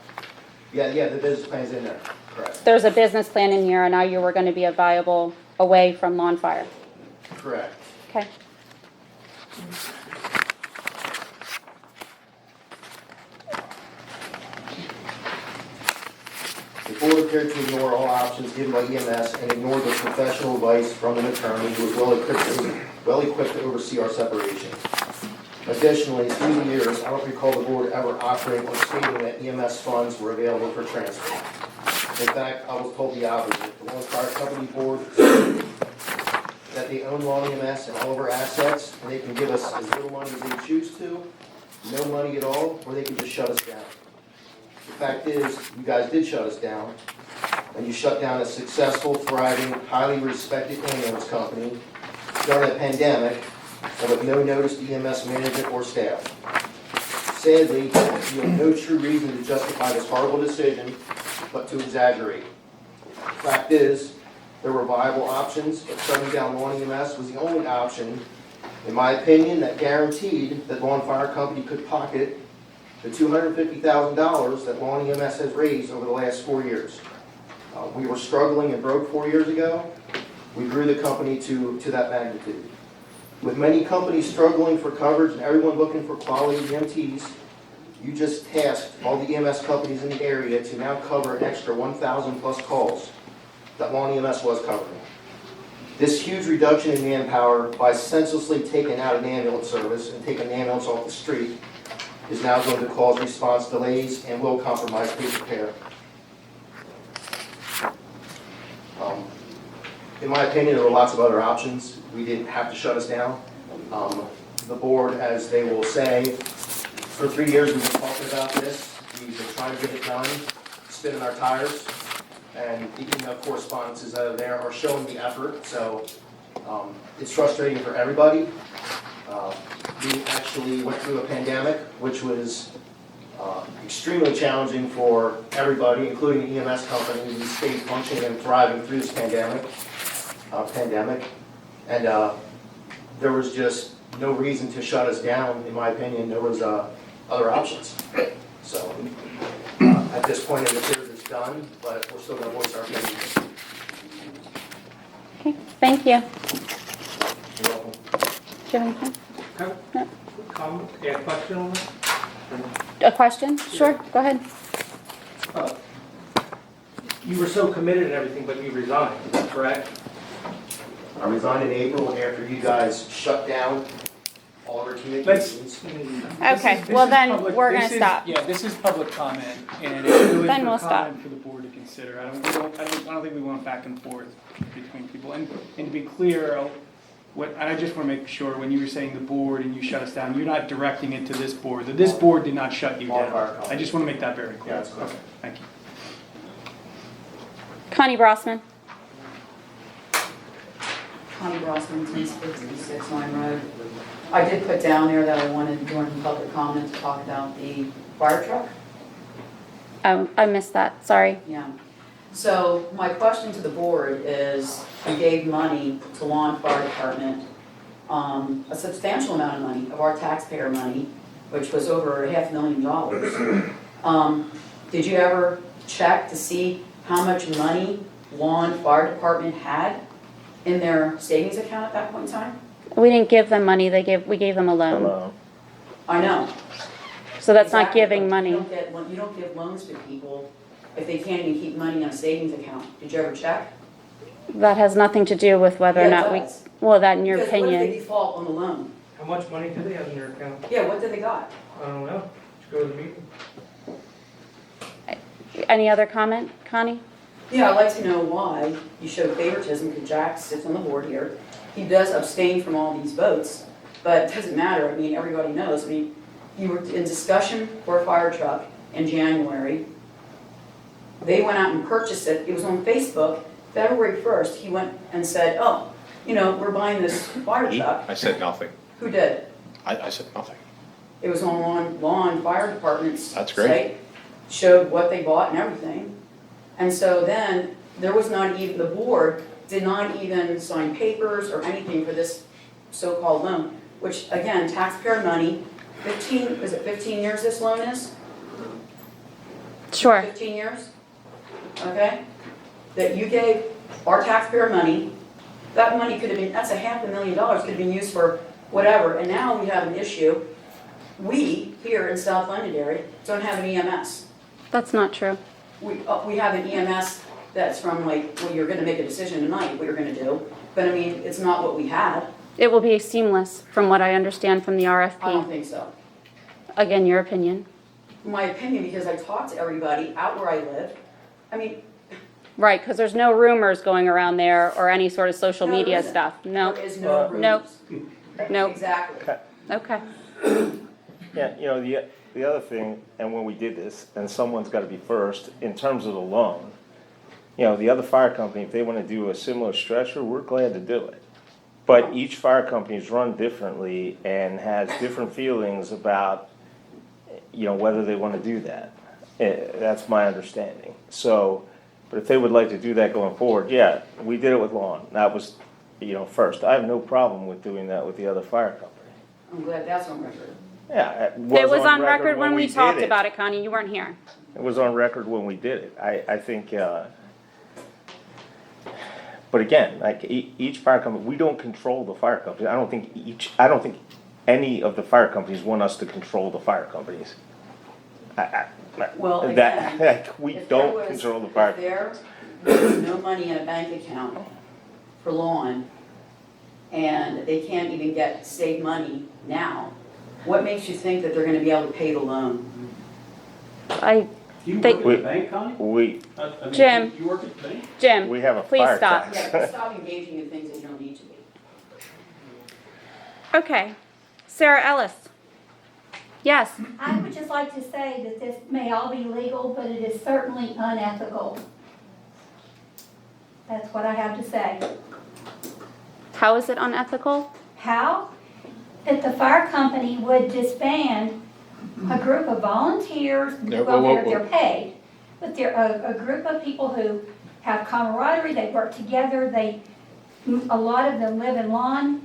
Yeah, the business plan's in there, correct. There's a business plan in here and how you were going to be a viable away from lawn fire. Correct. Okay. The board appeared to ignore all options given by EMS and ignored the professional advice from an attorney who was well equipped to oversee our separation. Additionally, through the years, I don't recall the board ever operating or stating that EMS funds were available for transfer. In fact, I was told the opposite. The Lawrence Fire Company Board stated that they own Lawn EMS and all of our assets, and they can give us as little money as they choose to, no money at all, or they can just shut us down. The fact is, you guys did shut us down, and you shut down a successful, thriving, highly respected ambulance company during a pandemic and with no notice to EMS management or staff. Sadly, you have no true reason to justify this horrible decision, but to exaggerate. Fact is, there were viable options, but shutting down Lawn EMS was the only option, in my opinion, that guaranteed that Lawn Fire Company could pocket the $250,000 that Lawn EMS has raised over the last 4 years. We were struggling and broke 4 years ago. We grew the company to that magnitude. With many companies struggling for coverage and everyone looking for quality EMTs, you just tasked all the EMS companies in the area to now cover an extra 1,000 plus calls that Lawn EMS was covering. This huge reduction in manpower by senselessly taking out an ambulance service and taking an ambulance off the street is now going to cause response delays and will compromise patient care. In my opinion, there were lots of other options. We didn't have to shut us down. The board, as they will say, for 3 years we've been talking about this. We've been trying to get it done, spinning our tires, and the email correspondences that are there are showing the effort. So it's frustrating for everybody. We actually went through a pandemic, which was extremely challenging for everybody, including the EMS company. We stayed functioning and thriving through this pandemic, and there was just no reason to shut us down. In my opinion, there was other options. So at this point, it appears it's done, but we're still going to voice our opinion. Okay, thank you. You're welcome. Do you have anything? Comment, a question on that? A question? Sure, go ahead. You were so committed and everything, but you resigned, is that correct? I resigned in April after you guys shut down all of our communications. Okay, well then, we're gonna stop. Yeah, this is public comment, and it's really Then for we'll stop. comment for the board to consider. I don't think we want back and forth between people. And to be clear, I just want to make sure, when you were saying the board and you shut us down, you're not directing it to this board. This board did not shut you down. I just want to make that very clear. Yeah, that's correct. Okay, thank you. Connie Brossman. Connie Brossman, 1066 Line Road. I did put down there that I wanted during public comment to talk about the fire truck. Oh, I missed that, sorry. Yeah. So my question to the board is, we gave money to Lawn Fire Department, a substantial amount of money, of our taxpayer money, which was over $500,000. Did you ever check to see how much money Lawn Fire Department had in their savings account at that point in time? We didn't give them money, we gave them a loan. Hello. I know. So that's not Exactly, giving but money. You don't give loans to people if they can't even keep money in a savings account. Did you ever check? That has nothing to do with whether or Yeah, it not we, does. well, that in your Because what if they opinion. default on the loan? How much money do they have in their account? Yeah, what did they got? I don't know. Let's go to the meeting. Any other comment, Connie? Yeah, I'd like to know why you showed favoritism, because Jack sits on the board here. He does abstain from all these votes, but it doesn't matter. I mean, everybody knows. I mean, you were in discussion for a fire truck in January. They went out and purchased it. It was on Facebook. February 1st, he went and said, oh, we're buying this fire truck. I said nothing. Who did? I said nothing. It was on Lawn Fire Department's That's great. site, showed what they bought and everything. And so then, there was not even, the board did not even sign papers or anything for this so-called loan, which again, taxpayer money, 15 years this loan is? Sure. 15 years? Okay? That you gave our taxpayer money, that money could have been, that's $500,000, could have been used for whatever, and now we have an issue. We, here in South Londonderry, don't have an EMS. That's not true. We have an EMS that's from well, you're gonna make a decision tonight, what you're gonna do, but I mean, it's not what we had. It will be seamless, from what I understand from the I don't RFP. think so. Again, your opinion. My opinion, because I talked to everybody out where I live. I mean, Right, because there's no rumors going around there or any sort of social No, there media isn't. stuff. No, there is no Nope. rumors. Nope. Exactly. Okay. Yeah, the other thing, and when we did this, and someone's gotta be first, in terms of the loan, the other fire company, if they wanna do a similar stretcher, we're glad to do it. But each fire company is run differently and has different feelings about, whether they wanna do that. That's my understanding. So, but if they would like to do that going forward, yeah, we did it with lawn. That was, first. I have no problem with doing that with the other fire company. I'm glad that's on record. Yeah, It was on record when we did talked about it, Connie. You weren't here. It was on record when we did it. I think, but again, like each fire company, we don't control the fire company. I don't think any of the fire companies want us to control the fire companies. Well, That, again, like, we if there don't was- control the fire. If there was no money in a bank account for lawn, and they can't even save money now, what makes you think that they're gonna be able to pay the loan? Do you They- work at the bank, Connie? I mean, Jim. You work at the bank? Jim, We have a please fire stop. tax. Yeah, stop engaging in things that you don't need to be. Okay. Sarah Ellis. Yes. I would just like to say that this may all be legal, but it is certainly unethical. That's what I have to say. How is it unethical? How? That the fire company would disband a group of volunteers, they're paid, but they're a group of people who have camaraderie, they work together, a lot of them live in lawn.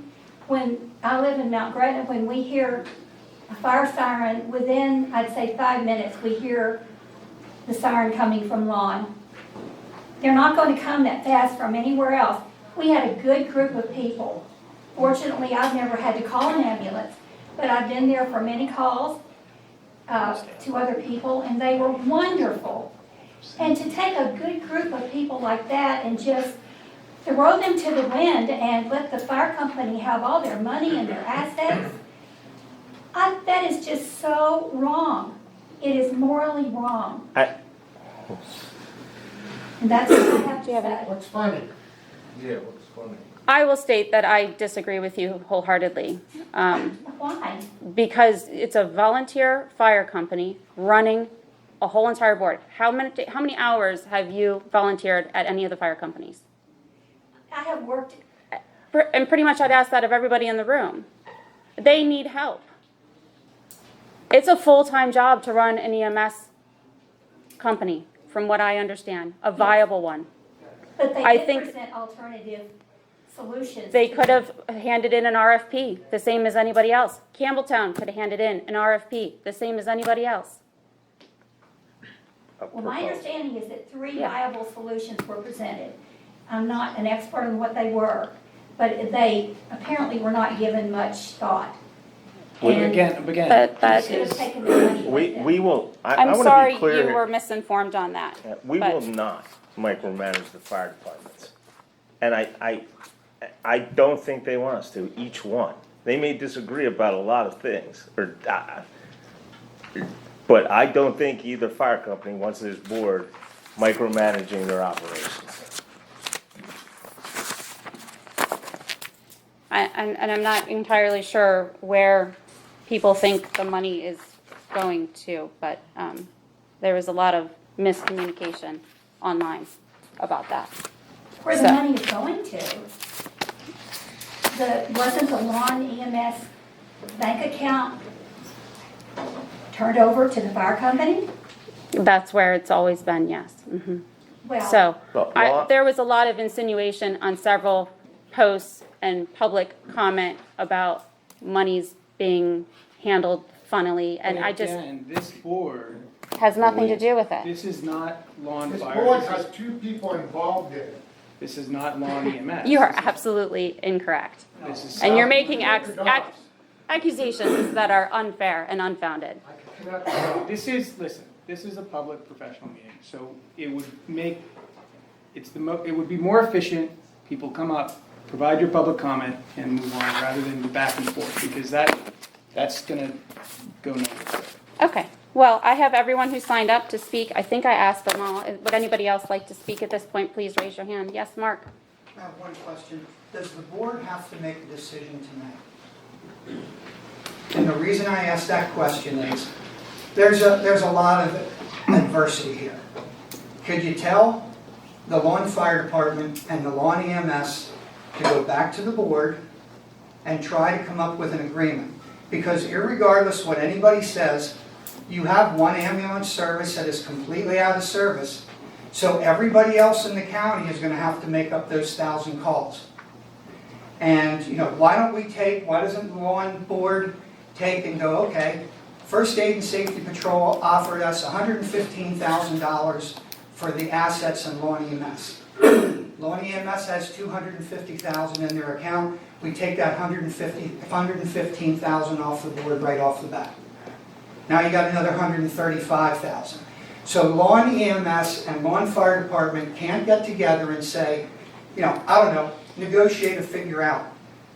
When I live in Mount Gretna, when we hear a fire siren, within, I'd say 5 minutes, we hear the siren coming from lawn. They're not going to come that fast from anywhere else. We had a good group of people. Fortunately, I've never had to call an ambulance, but I've been there for many calls to other people, and they were wonderful. And to take a good group of people like that and just throw them to the wind and let the fire company have all their money and their assets, that is just so wrong. It is morally wrong. And that's what I have to say. What's funny? Yeah, what's funny? I will state that I disagree with you wholeheartedly. Why? Because it's a volunteer fire company running a whole entire board. How many hours have you volunteered at any of the fire companies? I have worked, And pretty much I'd ask that of everybody in the room. They need help. It's a full-time job to run an EMS company, from what I understand, a viable one. but they I did think- present alternative solutions. They to could have handed in an RFP, the same as anybody else. Campbelltown could have handed in an RFP, the same as anybody else. Well, my understanding is that 3 Yeah. viable solutions were presented. I'm not an expert on what they were, but they apparently were not given much thought. And Again, That should have is, taken the money with We, them. we will, I I'm want to sorry be clear. you here. were misinformed on that. We but- will not micromanage the fire departments. And I don't think they want us to, each one. They may disagree about a lot of things, but I don't think either fire company wants this board micromanaging their operations. And I'm not entirely sure where people think the money is going to, but there was a lot of miscommunication online about that. Where the money is going to. Wasn't the lawn EMS bank account turned over to the fire company? That's where it's always been, yes. Mhm. Well, So, Well, there was a lot of insinuation on several posts and public comment about monies being handled funnily, and I just, Again, this board, has nothing to do with it. this is not lawn This fire. board This has is- 2 people involved in it. This is not lawn EMS. You are absolutely incorrect. This is And you're South- making accusations that are unfair and unfounded. This is, listen, this is a public professional meeting, so it would make, it would be more efficient, people come up, provide your public comment and move on, rather than the back and forth, because that's gonna go nowhere. Okay, well, I have everyone who signed up to speak. I think I asked them all. Would anybody else like to speak at this point? Please raise your hand. Yes, Mark? I have one question. Does the board have to make a decision tonight? And the reason I ask that question is, there's a lot of adversity here. Could you tell the lawn fire department and the lawn EMS to go back to the board and try to come up with an agreement? Because irregardless what anybody says, you have one ambulance service that is completely out of service, so everybody else in the county is going to have to make up those 1,000 calls. And, why doesn't the lawn board take and go, okay, First Aid and Safety Patrol offered us $115,000 for the assets in lawn EMS. Lawn EMS has $250,000 in their account. We take that $115,000 off the board right off the bat. Now you got another $135,000. So lawn EMS and lawn fire department can't get together and say, negotiate a figure out.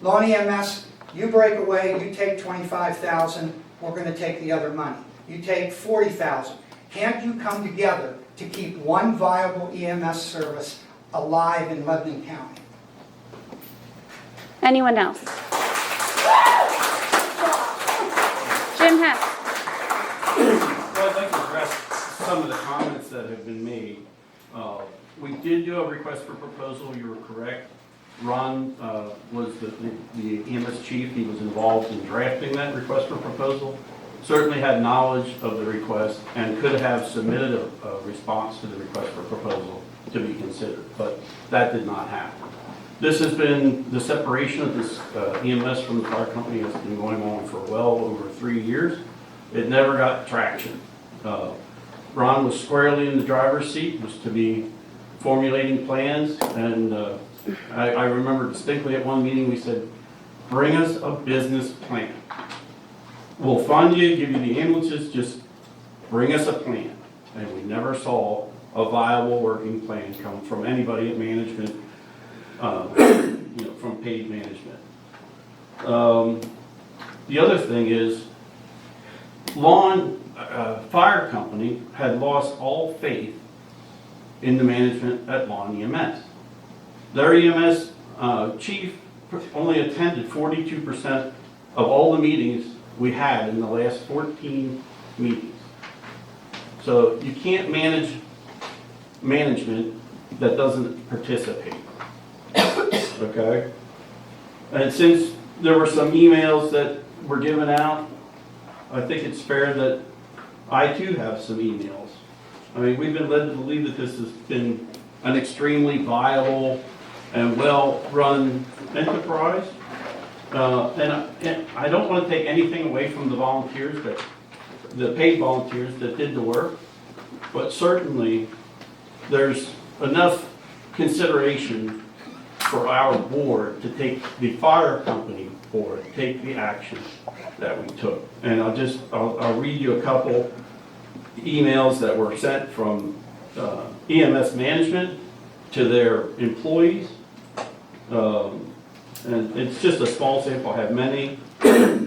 Lawn EMS, you break away, you take $25,000, we're going to take the other money. You take $40,000. Can't you come together to keep one viable EMS service alive in Lebanon County? Anyone else? Jim Hess. Well, I'd like to address some of the comments that have been made. We did do a request for proposal, you were correct. Ron was the EMS chief, he was involved in drafting that request for proposal. Certainly had knowledge of the request and could have submitted a response to the request for proposal to be considered, but that did not happen. This has been, the separation of this EMS from the fire company has been going on for well over 3 years. It never got traction. Ron was squarely in the driver's seat, was to be formulating plans, and I remember distinctly at one meeting we said, bring us a business plan. We'll fund you, give you the ambulances, just bring us a plan. And we never saw a viable working plan come from anybody at management, from paid management. The other thing is, lawn fire company had lost all faith in the management at lawn EMS. Their EMS chief only attended 42% of all the meetings we had in the last 14 meetings. So you can't manage management that doesn't participate. Okay? And since there were some emails that were given out, I think it's fair that I too have some emails. I mean, we've been led to believe that this has been an extremely viable and well-run enterprise. And I don't want to take anything away from the volunteers, the paid volunteers that did the work, but certainly there's enough consideration for our board to take the fire company board, take the action that we took. And I'll read you a couple emails that were sent from EMS management to their employees. And it's just a small sample, I have many.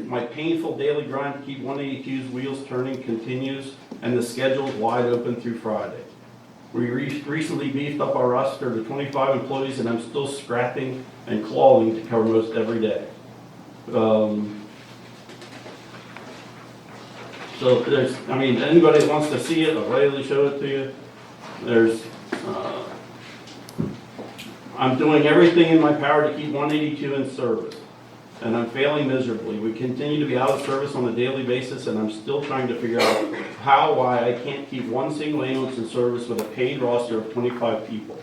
My painful daily grind to keep 182's wheels turning continues, and the schedule's wide open through Friday. We recently beefed up our roster to 25 employees, and I'm still scrapping and clawing to cover most every day. So there's, anybody that wants to see it, I'll readily show it to you. There's, I'm doing everything in my power to keep 182 in service, and I'm failing miserably. We continue to be out of service on a daily basis, and I'm still trying to figure out why I can't keep one single ambulance in service with a paid roster of 25 people.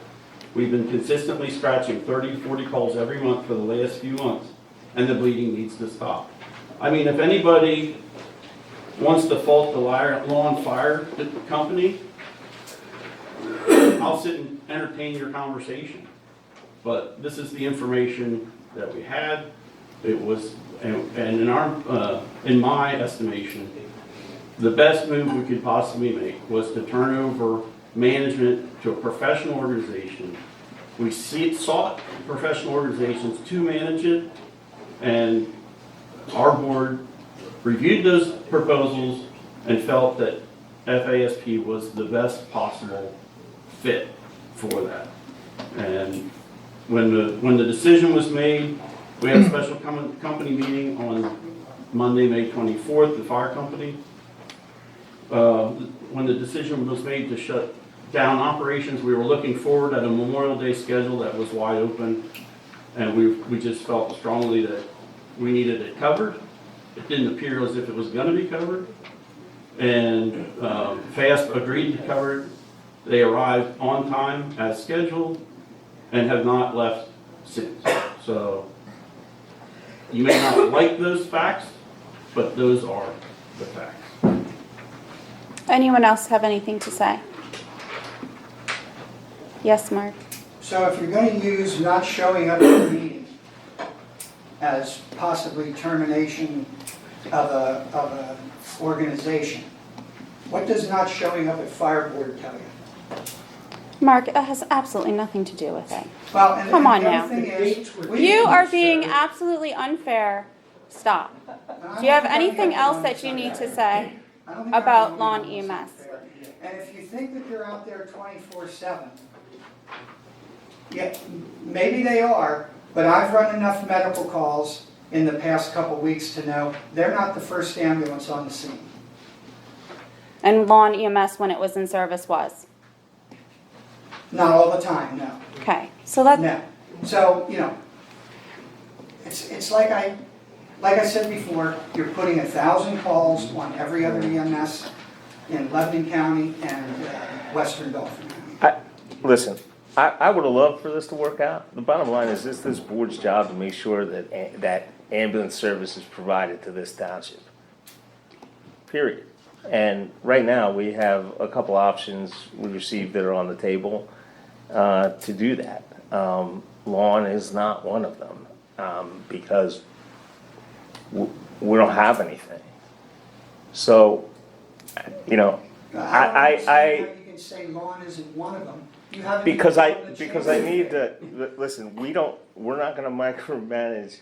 We've been consistently scratching 30 to 40 calls every month for the last few months, and the bleeding needs to stop. If anybody wants to fault the lawn fire company, I'll sit and entertain your conversation. But this is the information that we had. It was, and in my estimation, the best move we could possibly make was to turn over management to a professional organization We sought professional organizations to manage it, and our board reviewed those proposals and felt that FASP was the best possible fit for that. And when the decision was made, we had a special company meeting on Monday, May 24th, the fire company. When the decision was made to shut down operations, we were looking forward at a Memorial Day schedule that was wide open, and we just felt strongly that we needed it covered. It didn't appear as if it was going to be covered, and FASP agreed to cover it. They arrived on time as scheduled and have not left since. So you may not like those facts, but those are the facts. Anyone else have anything to say? Yes, Mark. So if you're going to use not showing up at the meeting as possibly termination of a organization, what does not showing up at fire board tell you? Mark, it has absolutely nothing to do with it. Well, and Come on the now. other thing is, You are being absolutely unfair. Stop. Do you have anything else that you need to say about lawn EMS? And if you think that they're out there 24/7, yeah, maybe they are, but I've run enough medical calls in the past couple weeks to know they're not the first ambulance on the scene. And lawn EMS, when it was in service, was? Not all the time, no. Okay, so that's... No. So, you know, it's like I said before, you're putting 1,000 calls on every other EMS in Lebanon County and Western Dauphin County. Listen, I would have loved for this to work out. The bottom line is this board's job to make sure that ambulance service is provided to this township. Period. And right now, we have a couple options we received that are on the table to do that. Lawn is not one of them because we don't have anything. So, you know, I don't understand how you can say lawn isn't one of them. You haven't because even I gotten the because chance I to need do it. to listen. We're not going to micromanage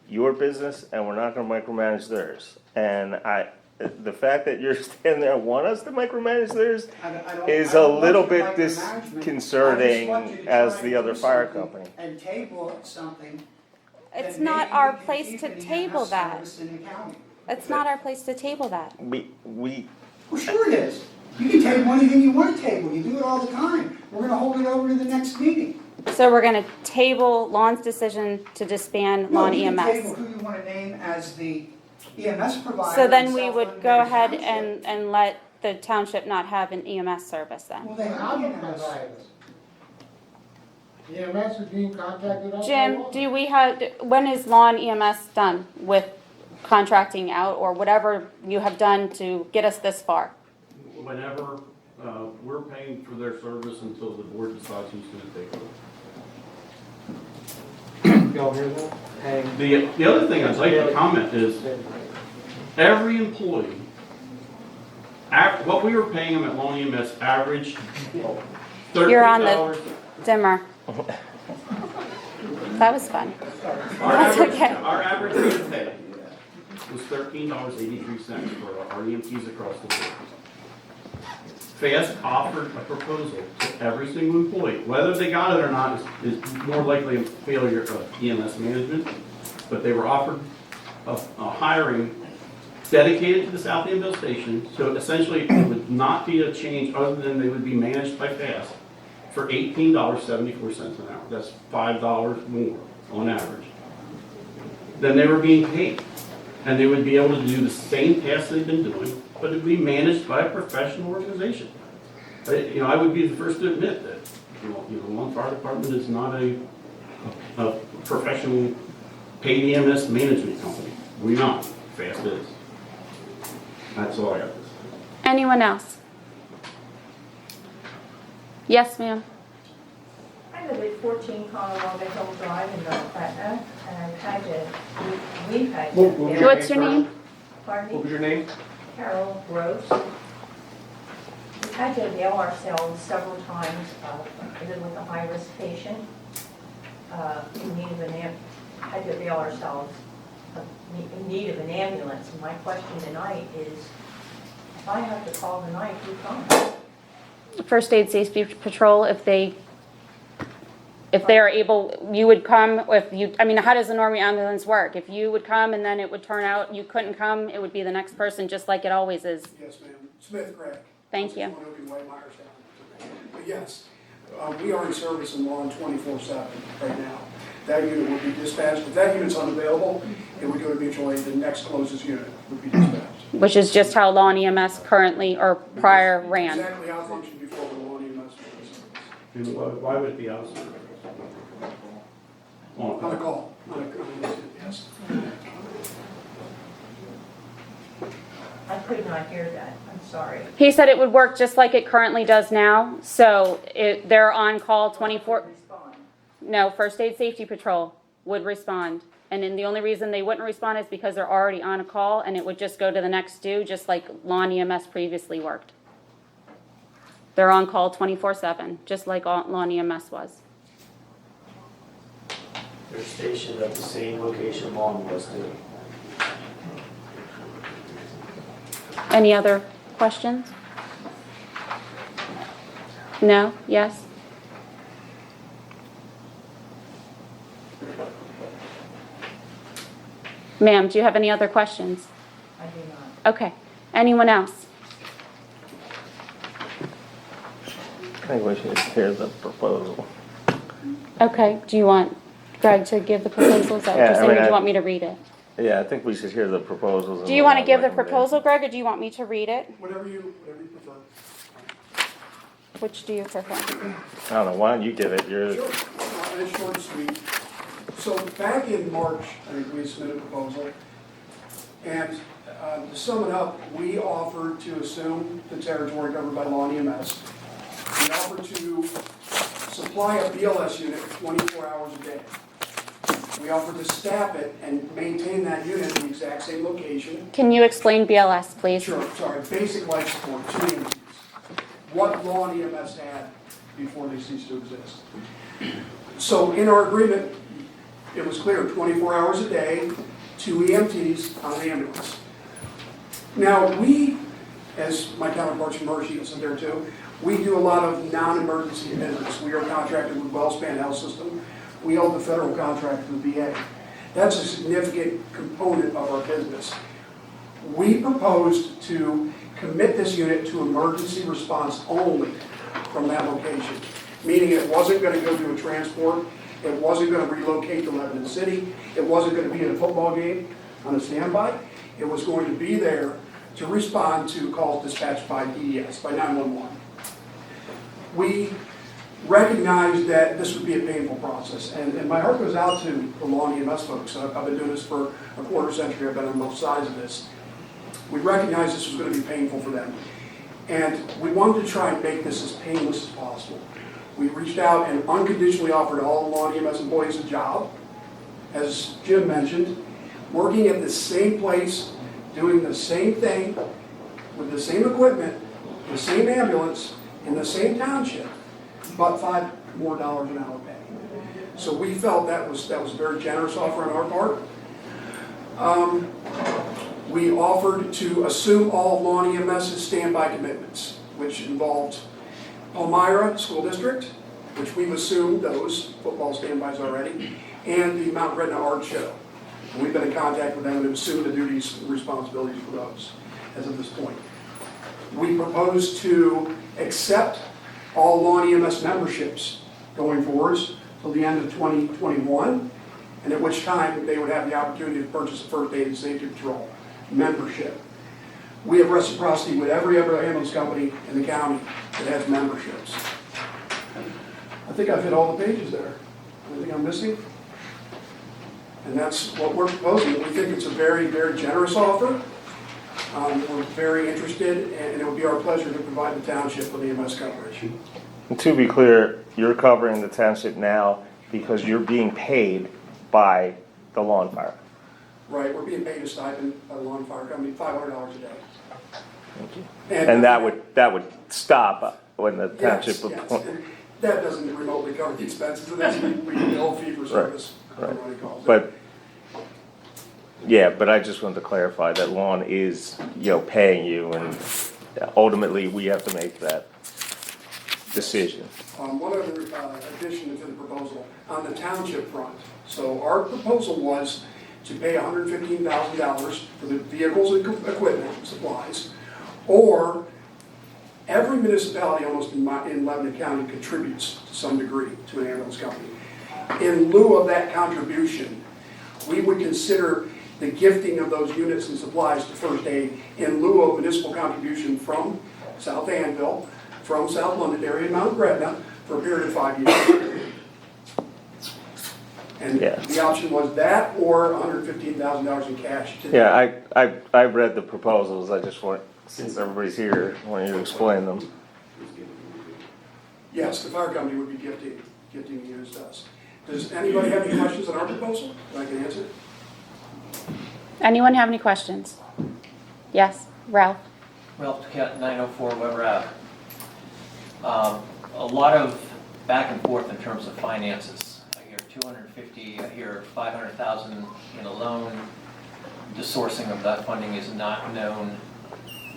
your business, and we're not going to micromanage theirs. And the fact that you're standing there and want us to micromanage theirs is a little bit disconcerting as the other fire company. And table something. It's then not maybe our we can place keep to an EMS table that. service in the county. It's not our place to table that. We Well, sure it is. You can table anything you want to table. You do it all the time. We're going to hold it over to the next meeting. So we're going to table Lawn's decision to disband No, Lawn you can table EMS. who you want to name as the EMS provider. So then in we South would go Londonderry ahead Township. and let the township not have an EMS service then. Well, they have EMS. EMS is being contacted us. Jim, when is Lawn EMS done with contracting out or whatever you have done to get us this far? Whenever, we're paying for their service until the board decides who's going to take over. Y'all hear that? The other thing I'd like to comment is, every employee, what we were paying them at Lawn EMS averaged You're on $13. the dimmer. That was fun. That's okay. Our average rate of pay was $13.83 for our EMTs across the board. FAST offered a proposal to every single employee. Whether they got it or not is more likely a failure of EMS management, but they were offered a hiring dedicated to the South Danville station, so essentially it would not be a change other than they would be managed by FAST for $18.74 an hour. That's $5 more on average than they were being paid. And they would be able to do the same tasks they've been doing, but it would be managed by a professional organization. I would be the first to admit that, Lawn Fire Department is not a professional paid EMS management company. We're not. FAST is. That's all I got to say. Anyone else? Yes, ma'am. I live at 14 Colorado Hill Drive in North Platte, and we've had to. What's your name? Pardon me? What was your name? Carol Gross. had to avail ourselves several times, I live with a high-risk patient, in need of had to avail ourselves in need of an ambulance. And my question tonight is, if I have to call tonight, who comes? First Aid Safety Patrol, if they are able, you would come, I mean, how does the Norway ambulance work? If you would come and then it would turn out you couldn't come, it would be the next person, just like it always is. Yes, ma'am. Smith Craig. Thank you. But yes, we are in service in lawn 24/7 right now. That unit would be dispatched. If that unit's unavailable, it would go to mutual aid. The next closest unit would be dispatched. Which is just how Lawn EMS currently or prior ran. Exactly how it functioned before the lawn EMS was. And why would it be us? On a call. Yes. I could not hear that, I'm sorry. He said it would work just like it currently does now. So they're on call 24. No, First Aid Safety Patrol would respond. And then the only reason they wouldn't respond is because they're already on a call and it would just go to the next due, just like Lawn EMS previously worked. They're on call 24/7, just like Lawn EMS was. They're stationed at the same location Lawn was too. Any other questions? No? Yes? Ma'am, do you have any other questions? I do not. Okay. Anyone else? I think we should hear the proposal. Okay. Do you want Greg to give the proposal? Is that what you're saying, or do you want me to read it? Yeah, I think we should hear the proposals. and Do you want to the give the recommendation. proposal, Greg, or do you want me to read it? Whatever you prefer. Which do you prefer? I don't know, why don't you give it? You're, Sure. It's short and sweet. So back in March, I think we submitted a proposal. And to sum it up, we offered to assume the territory covered by Lawn EMS. We offered to supply a BLS unit 24 hours a day. We offered to staff it and maintain that unit in the exact same location. Can you explain BLS, please? Sure, sorry, basic life support, 2 EMTs. What Lawn EMS had before they ceased to exist. So in our agreement, it was clear, 24 hours a day, 2 EMTs on an ambulance. Now we, as my counterparts from Hershey is there too, we do a lot of non-emergency visits. We are contracted with WellSpan Health System. We hold the federal contract with the VA. That's a significant component of our business. We proposed to commit this unit to emergency response only from that location, meaning it wasn't going to go to a transport, it wasn't going to relocate to Lebanon City, it wasn't going to be at a football game on a standby, it was going to be there to respond to calls dispatched by DES, by 911. We recognized that this would be a painful process, and my heart goes out to the Lawn EMS folks. I've been doing this for a quarter century, I've been on both sides of this. We recognized this was going to be painful for them, and we wanted to try and make this as painless as possible. We reached out and unconditionally offered all Lawn EMS employees a job, as Jim mentioned, working at the same place, doing the same thing, with the same equipment, the same ambulance, in the same township, but $5 more an hour pay. So we felt that was a very generous offer on our part. We offered to assume all Lawn EMS's standby commitments, which involved Palmyra School District, which we've assumed those football standbys already, and the Mount Gretna Art Show. And we've been in contact with them and assumed the duties and responsibilities for those as of this point. We propose to accept all Lawn EMS memberships going forwards till the end of 2021, and at which time they would have the opportunity to purchase a First Aid and Safety Patrol membership. We have reciprocity with every other ambulance company in the county that has memberships. I think I've hit all the pages there. Anything I'm missing? And that's what we're proposing. We think it's a very, very generous offer. We're very interested, and it would be our pleasure to provide the township with EMS coverage. And to be clear, you're covering the township now because you're being paid by the lawn fire. Right, we're being paid a stipend by the lawn fire company, $500 a day. And that would stop when the township. Yes, and that doesn't remotely cover the expenses, and that's, we bill fee for service. Right. Everybody calls it. But, yeah, but I just wanted to clarify that lawn is, paying you, and ultimately, we have to make that decision. One other addition to the proposal, on the township front. So our proposal was to pay $115,000 for the vehicles and equipment, supplies, or every municipality almost in Lebanon County contributes to some degree to an ambulance company. In lieu of that contribution, we would consider the gifting of those units and supplies to first aid in lieu of municipal contribution from South Anvil, from South Londonderry and Mount Gretna for a period of 5 years. And the option was that or $115,000 in cash. Yeah, I read the proposals, I just want, since everybody's here, I want you to explain them. Yes, the fire company would be gifting the units to us. Does anybody have any questions on our proposal that I can answer? Anyone have any questions? Yes, Ralph? Ralph Duquette, 904 Weber Ave. A lot of back and forth in terms of finances. I hear 250, I hear 500,000 in a loan. The sourcing of that funding is not known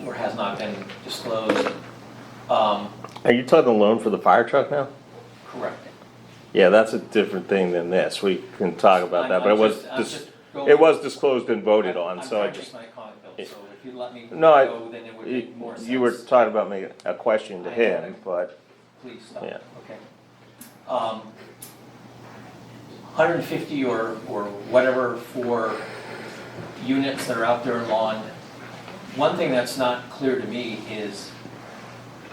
or has not been disclosed. Are you talking loan for the fire truck now? Correct. Yeah, that's a different thing than this. We can talk about that, but it was disclosed and voted on, so I just. My comment, Bill, so if you let me No, go, then it would make more sense. You were talking about making a question to him, but. Please stop. Yeah. Okay. 150 or whatever for units that are out there in lawn. One thing that's not clear to me is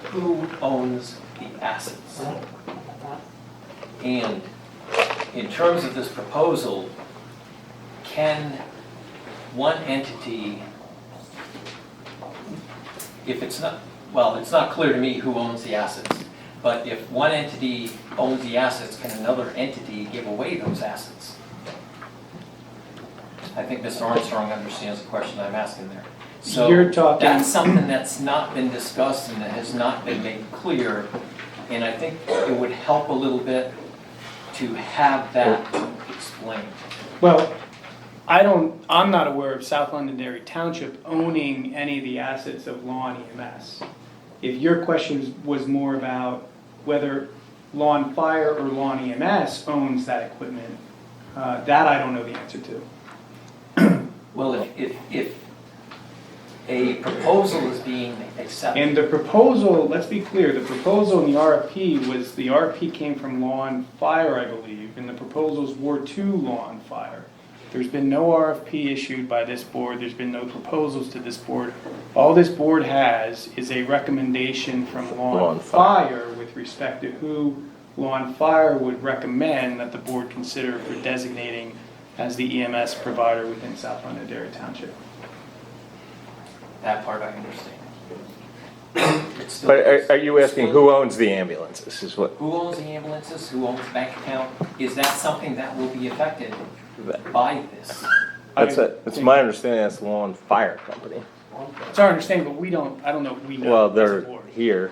who owns the assets. And in terms of this proposal, can one entity, if it's not, well, it's not clear to me who owns the assets, but if one entity owns the assets, can another entity give away those assets? I think Mr. Armstrong understands the question I'm asking there. So You're talking- that's something that's not been discussed and that has not been made clear, and I think it would help a little bit to have that explained. Well, I'm not aware of South Londonderry Township owning any of the assets of Lawn EMS. If your question was more about whether Lawn Fire or Lawn EMS owns that equipment, that I don't know the answer to. Well, if a proposal is being accepted. And the proposal, let's be clear, the proposal in the RFP was, the RFP came from Lawn Fire, I believe, and the proposals were to Lawn Fire. There's been no RFP issued by this board, there's been no proposals to this board. All this board has is a recommendation from Lawn Fire with respect to who Lawn Fire would recommend that the board consider for designating as the EMS provider within South Londonderry Township. That part I understand. But are you asking who owns the ambulances, is what? Who owns the ambulances, who owns the bank account? Is that something that will be affected by this? It's my understanding that's Lawn Fire Company. It's our understanding, but I don't know if we know. Well, as a they're board. here,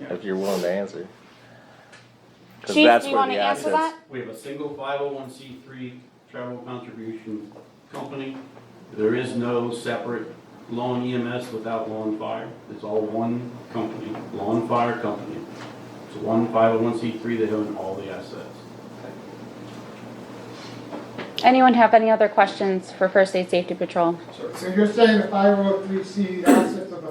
if you're willing to answer. 'Cause Chief, that's do you where want the to answer assets- that? We have a single 501c3 charitable contribution company. There is no separate lawn EMS without lawn fire. It's all one company, lawn fire company. It's one 501c3, they own all the assets. Anyone have any other questions for First Aid Safety Patrol? So you're saying the 503C assets of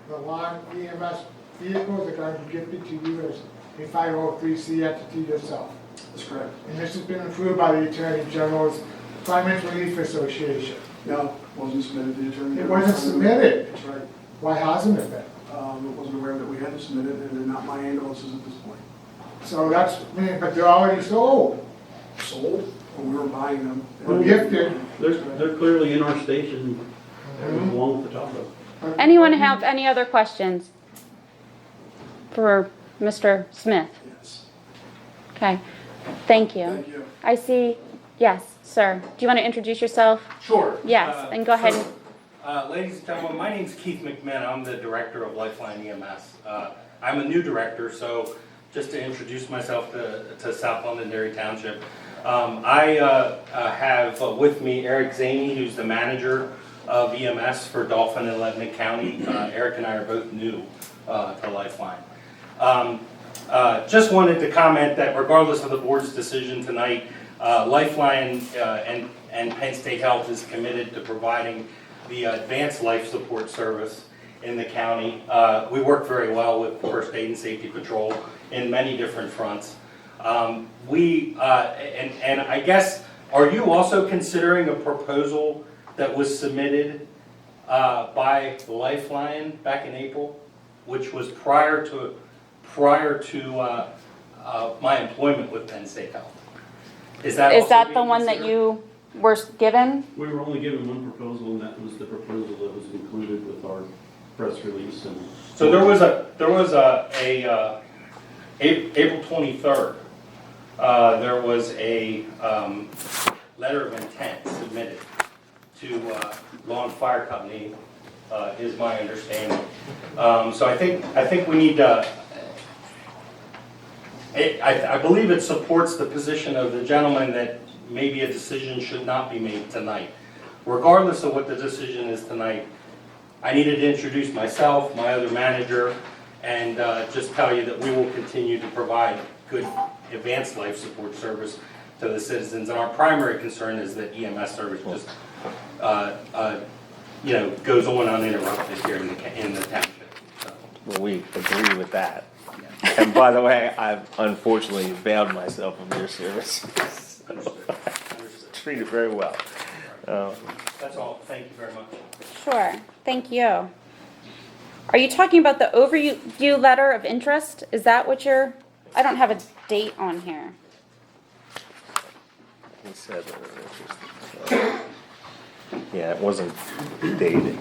the lawn EMS vehicles are going to be gifted to you as a 503C entity yourself? That's correct. And this has been approved by the Attorney General's Financial Relief Association? No, it wasn't submitted to the Attorney It General. wasn't submitted? That's right. Why hasn't it been? I wasn't aware that we had to submit it, and they're not my ambulances at this point. So that's, but they're already sold. Sold, when we were buying them. Or gifted. They're clearly in our station, along with the top of it. Anyone have any other questions for Mr. Smith? Yes. Okay, thank you. Thank you. I see, yes, sir. Do you want to introduce yourself? Sure. Yes, and go ahead. So, Ladies and gentlemen, my name is Keith McMahon. I'm the director of Lifeline EMS. I'm a new director, so just to introduce myself to South Londonderry Township, I have with me Eric Zaney, who's the manager of EMS for Dauphin and Lebanon County. Eric and I are both new to Lifeline. Just wanted to comment that regardless of the board's decision tonight, Lifeline and Penn State Health is committed to providing the advanced life support service in the county. We work very well with First Aid and Safety Patrol in many different fronts. And I guess, are you also considering a proposal that was submitted by Lifeline back in April, which was prior to my employment with Penn State Health? Is that the one that you were given? We were only given one proposal, and that was the proposal that was included with our press release. And so there was a April 23rd. There was a letter of intent submitted to Law and Fire Company, is my understanding. So I think we need to. I believe it supports the position of the gentleman that maybe a decision should not be made tonight. Regardless of what the decision is tonight, I needed to introduce myself, my other manager, and just tell you that we will continue to provide good advanced life support service to the citizens. And our primary concern is that EMS service just goes on uninterrupted here in the township. So. Well, we agree with that. And by the way, I've unfortunately availed myself of your services. Treated very well. That's all. Thank you very much. Sure, thank you. Are you talking about the overview letter of interest? Is that what I don't have a date on here. He said, yeah, it wasn't dated.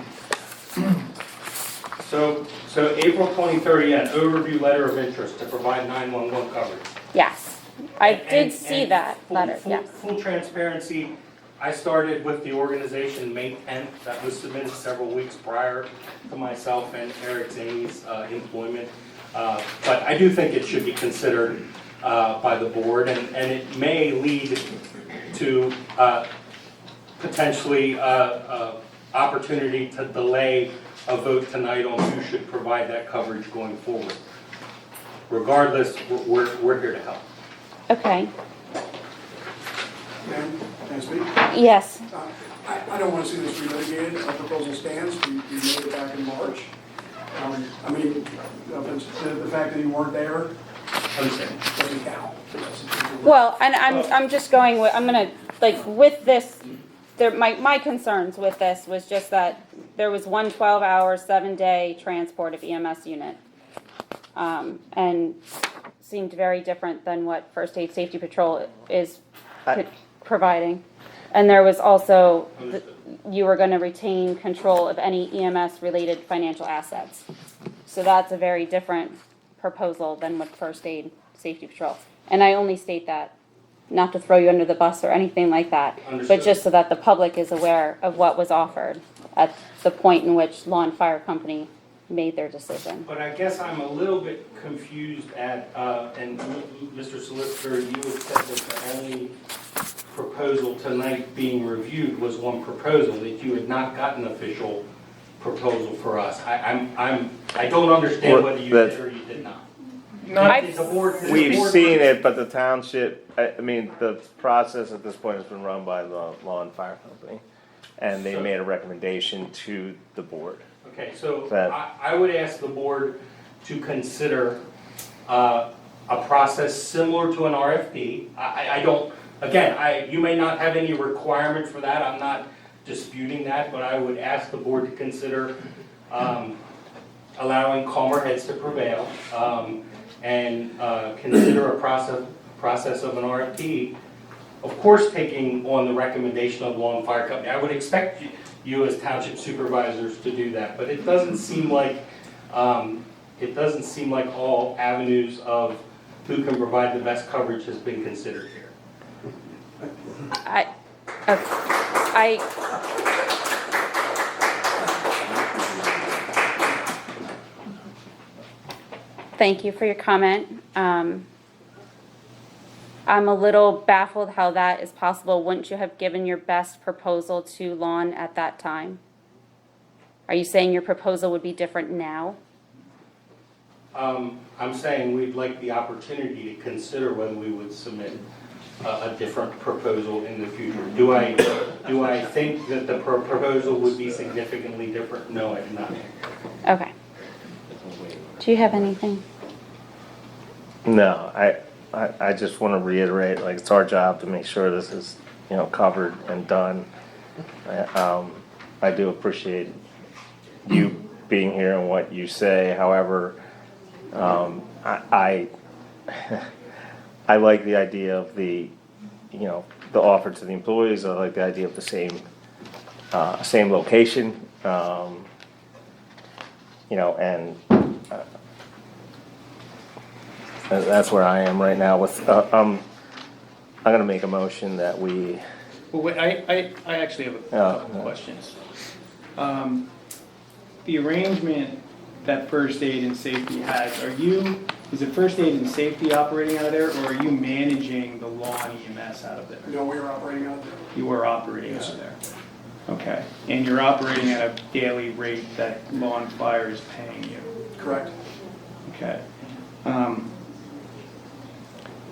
So April 23rd, yeah, an overview letter of interest to provide 911 coverage. Yes, I did see that letter, yes. Full transparency, I started with the organization May 10th. That was submitted several weeks prior to myself and Eric Zaney's employment. But I do think it should be considered by the board, and it may lead to potentially opportunity to delay a vote tonight on who should provide that coverage going forward. Regardless, we're here to help. Okay. Ma'am, can I speak? Yes. I don't want to see this relitigated. Our proposal stands. We made it back in March. The fact that you weren't there doesn't count. Well, and I'm just going with, with this, my concerns with this was just that there was one 12-hour, 7-day transport of EMS unit. And seemed very different than what First Aid Safety Patrol is providing. And there was also, you were going to retain control of any EMS-related financial assets. So that's a very different proposal than with First Aid Safety Patrol. And I only state that, not to throw you under the bus or anything like that, but just so that the public is aware of what was offered at the point in which Law and Fire Company made their decision. But I guess I'm a little bit confused at, and Mr. Solicitor, you had said that the only proposal tonight being reviewed was one proposal, that you had not gotten an official proposal for us. I don't understand whether you did or you did not. We've seen it, but the township, the process at this point has been run by the Law and Fire Company, and they made a recommendation to the board. Okay, so I would ask the board to consider a process similar to an RFP. I don't, again, you may not have any requirement for that. I'm not disputing that, but I would ask the board to consider allowing calmer heads to prevail and consider a process of an RFP. Of course, taking on the recommendation of Law and Fire Company. I would expect you as township supervisors to do that, but it doesn't seem like all avenues of who can provide the best coverage has been considered here. Thank you for your comment. I'm a little baffled how that is possible. Wouldn't you have given your best proposal to Lon at that time? Are you saying your proposal would be different now? I'm saying we'd like the opportunity to consider whether we would submit a different proposal in the future. Do I think that the proposal would be significantly different? No, I do not. Okay. Do you have anything? No, I just want to reiterate, like, it's our job to make sure this is, covered and done. I do appreciate you being here and what you say. However, I like the idea of the offer to the employees. I like the idea of the same location, and that's where I am right now with, I'm gonna make a motion that we. Well, wait, I actually have a couple questions. The arrangement that First Aid and Safety has, is it First Aid and Safety operating out of there, or are you managing the lawn EMS out of there? No, we are operating out there. You are operating out of there. Okay, and you're operating at a daily rate that Lawn Fire is paying you? Correct. Okay.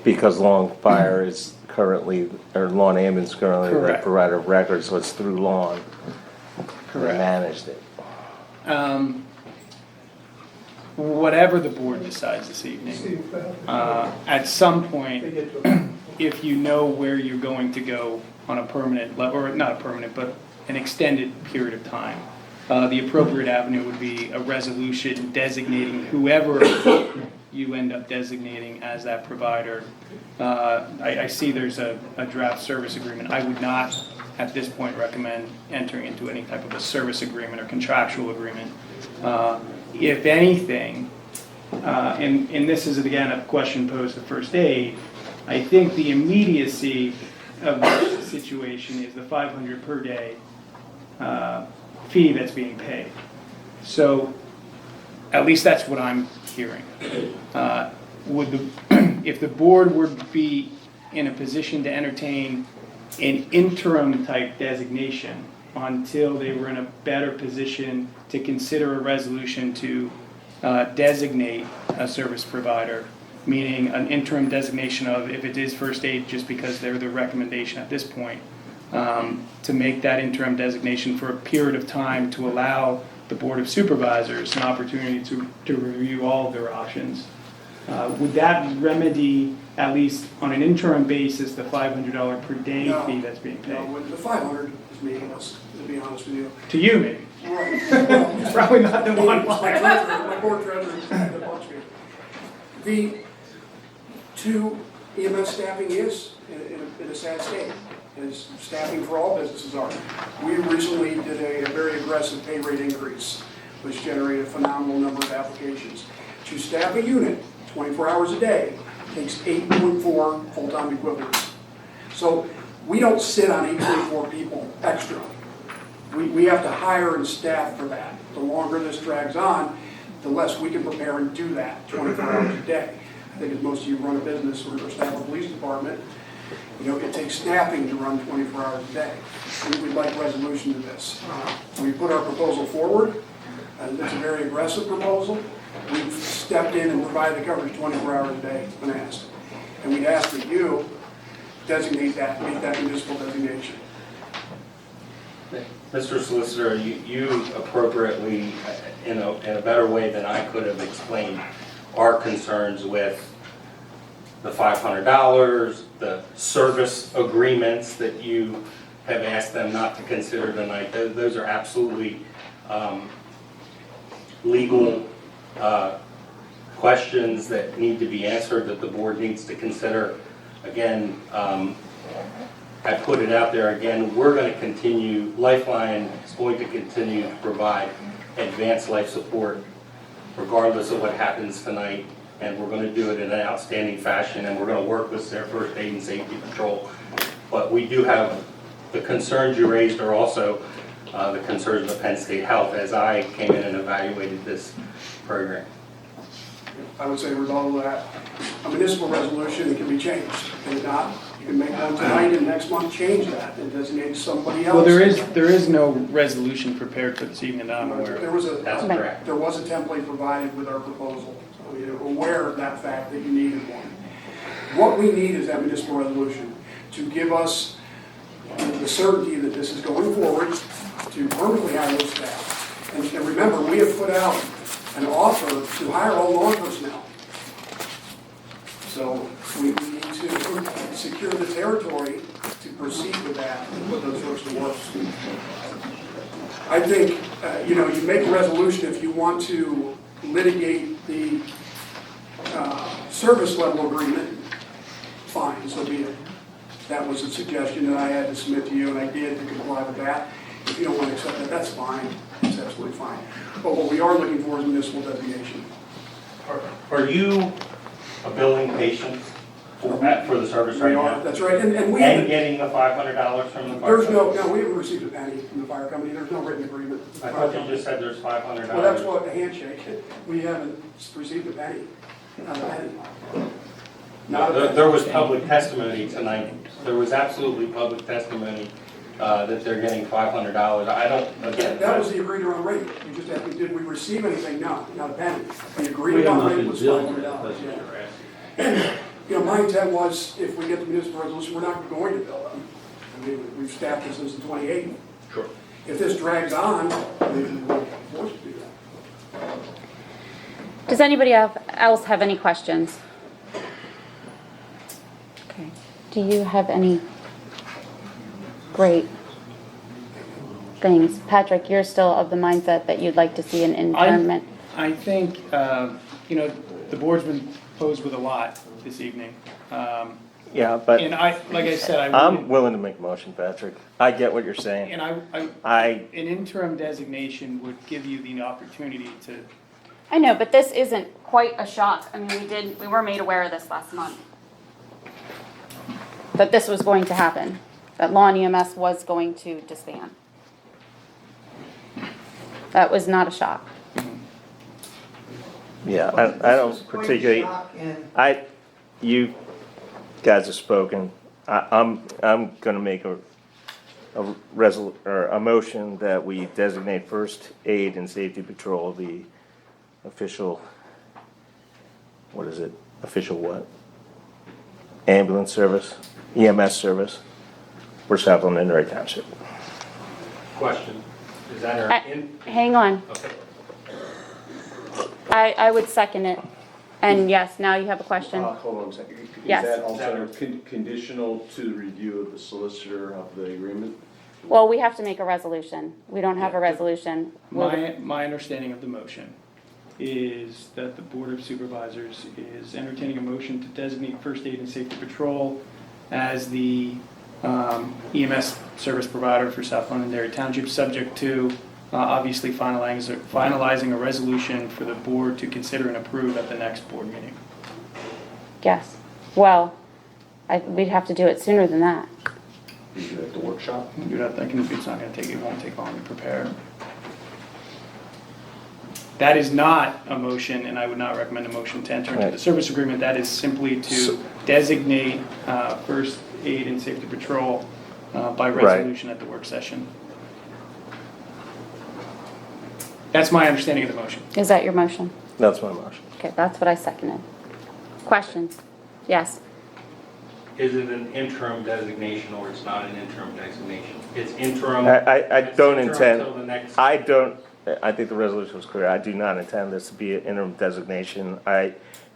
Because Lawn Fire is currently, or Lawn Ambulance is currently the Correct. provider of record, so it's through Lawn. Correct. They managed it. Whatever the board decides this evening, at some point, if you know where you're going to go on a permanent level, or not a permanent, but an extended period of time, the appropriate avenue would be a resolution designating whoever you end up designating as that provider. I see there's a draft service agreement. I would not, at this point, recommend entering into any type of a service agreement or contractual agreement. If anything, and this is again a question posed to First Aid, I think the immediacy of this situation is the $500 per day fee that's being paid. So at least that's what I'm hearing. If the board would be in a position to entertain an interim type designation until they were in a better position to consider a resolution to designate a service provider, meaning an interim designation of, if it is First Aid, just because they're the recommendation at this point, to make that interim designation for a period of time to allow the Board of Supervisors an opportunity to review all of their options. Would that remedy, at least on an interim basis, the $500 per day fee that's being paid? No, the 500 is meaningless, to be honest with you. To you, maybe. Right. It's probably not the one. My board treasurer that bugs me. The two EMS staffing is in a sad state, as staffing for all businesses are. We recently did a very aggressive pay rate increase, which generated a phenomenal number of applications. To staff a unit 24 hours a day takes 8.4 full-time equivalents. So we don't sit on 8.4 people extra. We have to hire and staff for that. The longer this drags on, the less we can prepare and do that 24 hours a day. I think as most of you run a business or staff a police department, it takes staffing to run 24 hours a day. We'd like resolution to this. We put our proposal forward. It's a very aggressive proposal. We've stepped in and provided the coverage 24 hours a day when asked. And we'd ask that you designate that, make that municipal designation. Mr. Solicitor, you appropriately, in a better way than I could have explained, our concerns with the $500, the service agreements that you have asked them not to consider tonight. Those are absolutely legal questions that need to be answered, that the board needs to consider. Again, I put it out there again, we're going to continue, Lifeline is going to continue to provide advanced life support regardless of what happens tonight, and we're going to do it in an outstanding fashion, and we're going to work with their First Aid and Safety Patrol. But we do have, the concerns you raised are also the concerns of Penn State Health as I came in and evaluated this program. I would say a result of that, a municipal resolution, it can be changed. Can it not? You can make one tonight and next month change that and designate somebody else. Well, there is no resolution prepared for this evening that I'm aware There of. was a, That's correct. there was a template provided with our proposal. So we are aware of that fact that you needed one. What we need is that municipal resolution to give us the certainty that this is going forward to permanently hire those staff. And remember, we have put out an offer to hire all law personnel. So we need to secure the territory to proceed with that and put those folks to work. I think, you make a resolution if you want to litigate the service level agreement, fine, so be it. That was a suggestion that I had to submit to you, and I did to comply with that. If you don't want to accept that, that's fine. It's absolutely fine. But what we are looking for is municipal designation. Are you a billing patient for the service right We now? are, that's right. And we And haven't, getting the $500 from the fire there's company? no, we haven't received a penny from the fire company. There's no written agreement. I thought you just said there's $500. Well, that's what, a handshake. We haven't received a penny. Not a penny. Not a penny. There was public testimony tonight. There was absolutely public testimony that they're getting $500. I don't, again. That was the agreed on rate. You just asked me, did we receive anything? No, not a penny. The agreed on rate was $500. Yeah. And, my intent was, if we get the municipal resolution, we're not going to bill them. I mean, we've staffed this since the 28th. Sure. If this drags on, then we're forced to do that. Does anybody else have any questions? Okay. Do you have any great things? Patrick, you're still of the mindset that you'd like to see an internment? I think, the board's been posed with a lot this evening. Yeah, but And like I said, I'm willing to make a motion, Patrick. I get what you're saying. And an interim designation would give you the opportunity to. I know, but this isn't quite a shock. I mean, we were made aware of this last month. That this was going to happen. That Law and EMS was going to disband. That was not a shock. Yeah, I don't particularly, you guys have spoken. I'm gonna make a motion that we designate first aid and safety patrol the official, what is it? Official what? Ambulance service, EMS service for South Londonderry Township. Question. Is that our Hang on. Okay. I would second it. And yes, now you have a question. Hold on a second. Yes. Is that also conditional to the review of the solicitor of the agreement? Well, we have to make a resolution. We don't have a resolution. My understanding of the motion is that the Board of Supervisors is entertaining a motion to designate First Aid and Safety Patrol as the EMS service provider for South Londonderry Township, subject to obviously finalizing a resolution for the board to consider and approve at the next board meeting. Yes. Well, we'd have to do it sooner than that. You do it at the workshop? Do that, I can, it's not gonna take, it won't take long to prepare. That is not a motion, and I would not recommend a motion to enter into the service agreement. That is simply to designate First Aid and Safety Patrol by resolution at the work session. That's my understanding of the motion. Is that your motion? That's my motion. Okay, that's what I seconded. Questions? Yes. Is it an interim designation or it's not an interim designation? It's interim. I don't it's intend, interim till the next- I think the resolution was clear. I do not intend this to be an interim designation.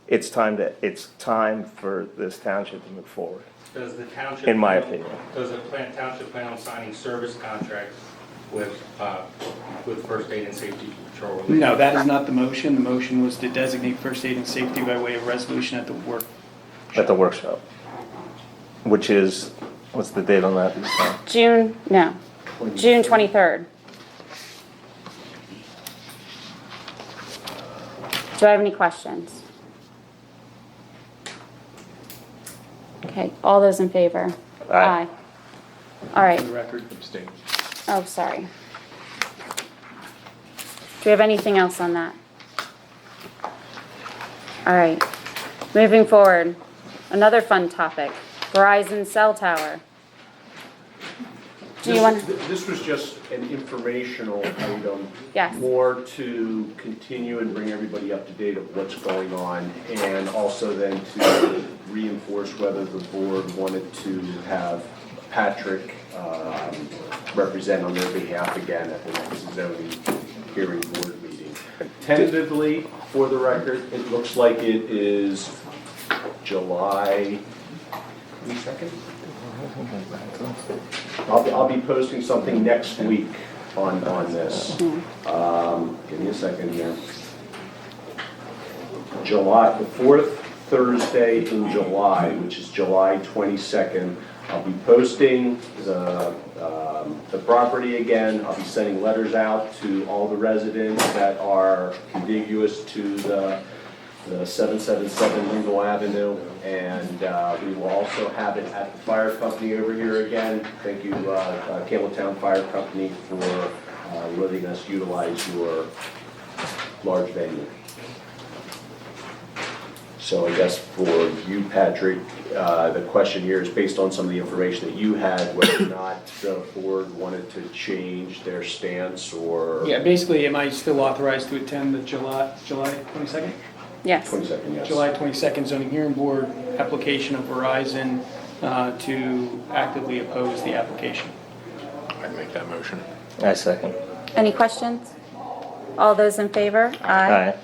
It's time for this township to move forward. Does the township, in my opinion. Does the township plan on signing service contracts with First Aid and Safety Patrol? No, that is not the motion. The motion was to designate First Aid and Safety by way of resolution at the work. At the workshop. Which is, what's the date on that? June 23rd. Do I have any questions? Okay, all those in favor? Aye. All right. For the record. Abstain. Oh, sorry. Do we have anything else on that? All right, moving forward, another fun topic, Verizon cell tower. Do you want? This was just an informational item. Yes. More to continue and bring everybody up to date of what's going on, and also then to reinforce whether the board wanted to have Patrick represent on their behalf again at the next zoning hearing board meeting. Tentatively, for the record, it looks like it is July 22nd? I'll be posting something next week on this. Give me a second here. The fourth Thursday in July, which is July 22nd, I'll be posting the property again. I'll be sending letters out to all the residents that are contiguous to the 777 Lingle Avenue, and we will also have it at the fire company over here again. Thank you, Campbelltown Fire Company, for letting us utilize your large venue. So I guess for you, Patrick, the question here is based on some of the information that you had, whether or not the board wanted to change their stance or... Yeah, basically, am I still authorized to attend the July 22nd? Yes. 22nd, yes. July 22nd zoning hearing board application of Verizon to actively oppose the application. I'd make that motion. I second. Any questions? All those in favor? Aye.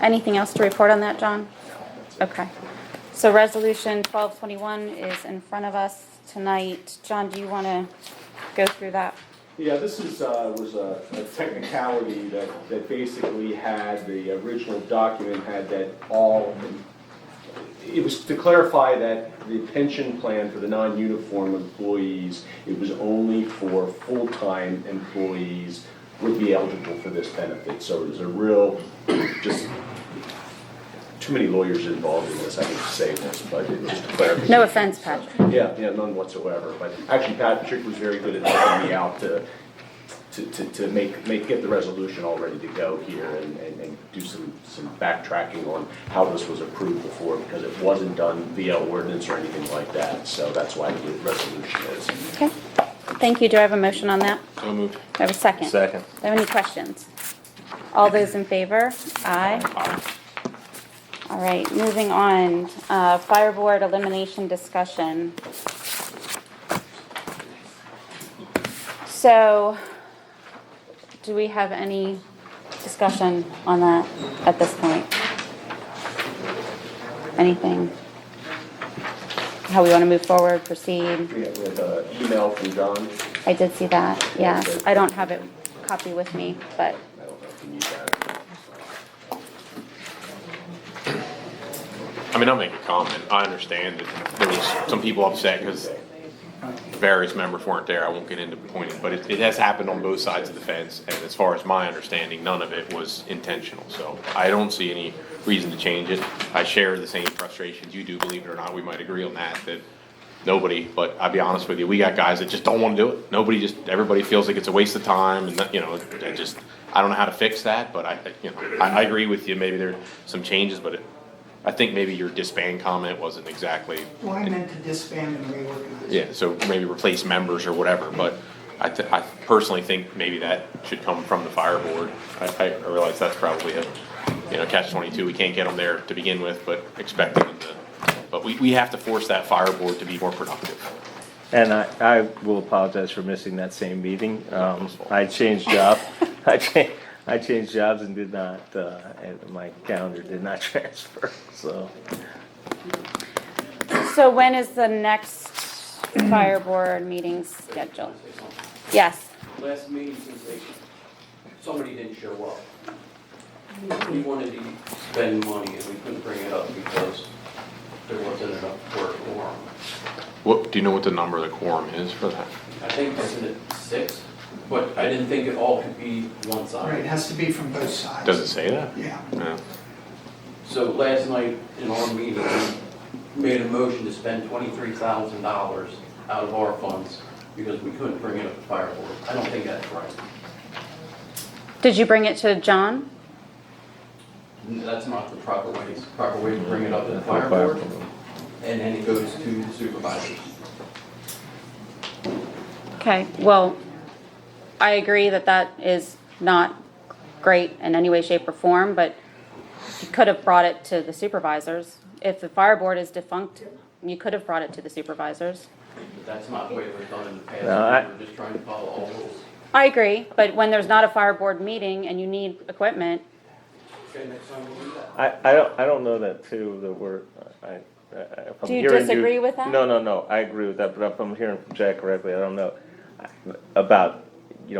Anything else to report on that, John? Okay. So resolution 1221 is in front of us tonight. John, do you want to go through that? Yeah, this is, was a technicality that basically had the original document had that all, it was to clarify that the pension plan for the non-uniform employees, it was only for full-time employees would be eligible for this benefit. So it was a real, just too many lawyers involved in this, I hate to say this, but it was just clarification. No offense, Patrick. Yeah, none whatsoever. But actually, Patrick was very good at helping me out to get the resolution all ready to go here and do some backtracking on how this was approved before, because it wasn't done via ordinance or anything like that. So that's why the resolution is. Okay. Thank you. Do I have a motion on that? So moved. Do I have a second? Second. Do I have any questions? All those in favor? Aye. All right, moving on. Fire board elimination discussion. So, do we have any discussion on that at this point? Anything? How we want to move forward, proceed? We have an email from John. I did see that, yes. I don't have it copy with me, but. I don't know if you need that. I mean, I'll make a comment. I understand that there was some people upset because various members weren't there. I won't get into pointing, but it has happened on both sides of the fence. And as far as my understanding, none of it was intentional. So I don't see any reason to change it. I share the same frustrations you do, believe it or not. We might agree on that nobody, but I'll be honest with you, we got guys that just don't want to do it. Everybody feels like it's a waste of time, and that, I don't know how to fix that, but I agree with you. Maybe there's some changes, but I think maybe your disband comment wasn't exactly. Well, I meant to disband and reorganize. Yeah, so maybe replace members or whatever, but I personally think maybe that should come from the fire board. I realize that's probably a, catch-22. We can't get them there to begin with, but expecting them to. But we have to force that fire board to be more productive. And I will apologize for missing that same meeting. I changed jobs. I changed jobs and did not, and my calendar did not transfer, so. So when is the next fire board meeting scheduled? Yes. Last meeting, somebody didn't show up. We wanted to spend money and we couldn't bring it up because there wasn't enough for a quorum. Do you know what the number of the quorum is for that? I think isn't it 6? But I didn't think it all could be one side. Right, it has to be from both sides. Does it say that? Yeah. So last night in our meeting, we made a motion to spend $23,000 out of our funds because we couldn't bring it up to fire board. I don't think that's right. Did you bring it to John? That's not the proper way. The proper way to bring it up to the fire board, and then it goes to the supervisors. Okay, well, I agree that that is not great in any way, shape, or form, but you could have brought it to the supervisors. If the fire board is defunct, you could have brought it to the supervisors. But that's not the way it was done in the past. No, We're just trying to follow all rules. I agree, but when there's not a fire board meeting and you need equipment, Okay, next time we'll do that. I don't know that too, that we're, if I'm Do you hearing disagree with that? No, I agree with that, but if I'm hearing from Jack correctly, I don't know about,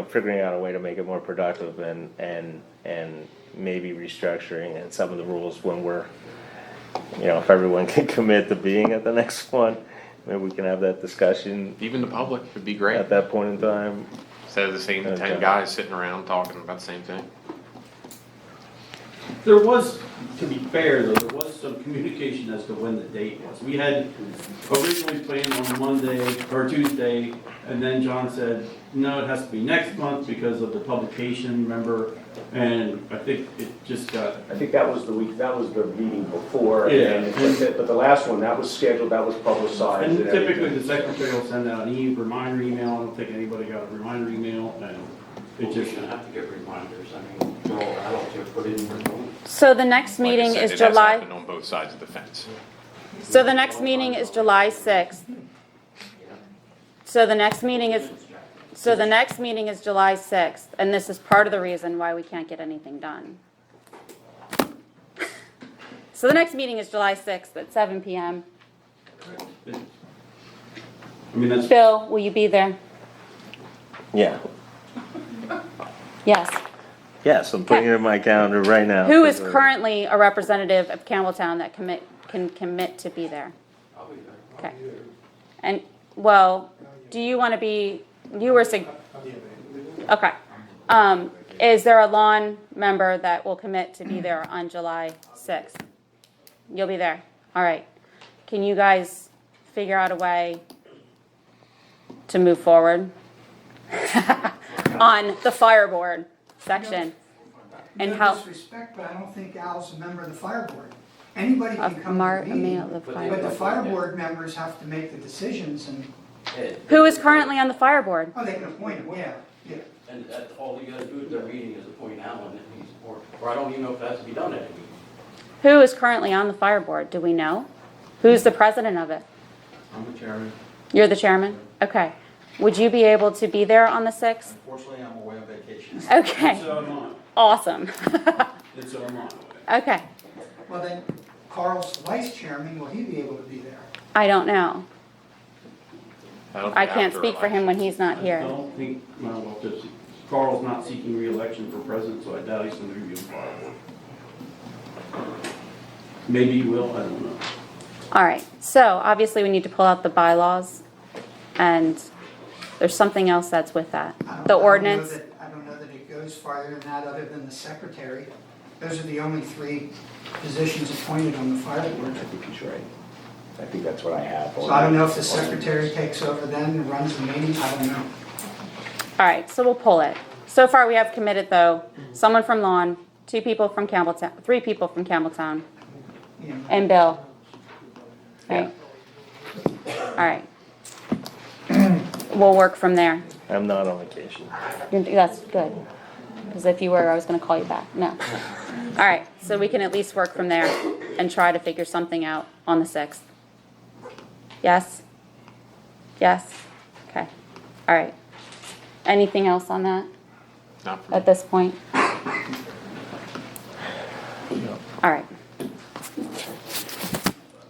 figuring out a way to make it more productive and maybe restructuring and some of the rules when we're, if everyone can commit to being at the next one, maybe we can have that discussion Even the public would be great. at that point in time. Instead of the same 10 Okay. guys sitting around talking about the same thing. There was, to be fair though, there was some communication as to when the date was. We had originally planned on Monday or Tuesday, and then John said, no, it has to be next month because of the publication, remember? And I think it just got, I think that was the week, that was the meeting before. Yeah. And but the last one, that was scheduled, that was publicized. and and typically everything. the secretary will send out an reminder email. I don't think anybody got a reminder email, and it just. We're gonna have to get reminders. I mean, we're all adults here, put it in your phone. so the next Like I meeting said, is it has July, happened on both sides of the fence. so the next meeting is July 6th. So the next meeting is July 6th, and this is part of the reason why we can't get anything done. So the next meeting is July 6th at 7 p.m. I mean, that's. Bill, will you be there? Yeah. Yes. Yes, I'm putting it in my calendar right now. Who is currently a representative of Campbelltown that can commit to be there? I'll be there. Okay. And, well, do you want to be, you were, okay. Is there a lawn member that will commit to be there on July 6th? You'll be there? All right. Can you guys figure out a way to move forward on the fire board section? And No how, disrespect, but I don't think Al's a member of the fire board. Anybody can of come Mar, to a the male, meeting, the but fire the board. fire board members have to make the decisions and, Who is currently on the fire board? oh, they can appoint them, yeah. And that, all you gotta do at their meeting is appoint Alan if he's, or I don't even know if that has to be done at a meeting. Who is currently on the fire board? Do we know? Who's the president of it? I'm the chairman. You're the chairman? Okay. Would you be able to be there on the 6th? Unfortunately, I'm away on vacation. Okay. So am I. Awesome. And so am I. Okay. Well, then Carl's vice chairman, will he be able to be there? I don't know. That'll be I can't after speak for him when he's not I here. don't think, well, just, Carl's not seeking re-election for president, so I doubt he's gonna be on the fire board. Maybe he will, I don't know. All right. So obviously we need to pull out the bylaws, and there's something else that's with that. The ordinance. I don't know that it goes farther than that, other than the secretary. Those are the only three positions appointed on the fire board. I think he's right. I think that's what I have. So I don't know if the secretary takes over then and runs the meeting, I don't know. All right. So we'll pull it. So far we have committed though, someone from Lawn, 2 people from Campbelltown, 3 people from Campbelltown, Yeah. and Bill. Okay. All right. We'll work from there. I'm not on vacation. That's good. Because if you were, I was going to call you back. No. All right. So we can at least work from there and try to figure something out on the 6th. Yes? Yes? Okay. All right. Anything else on that Not for at this point? All right.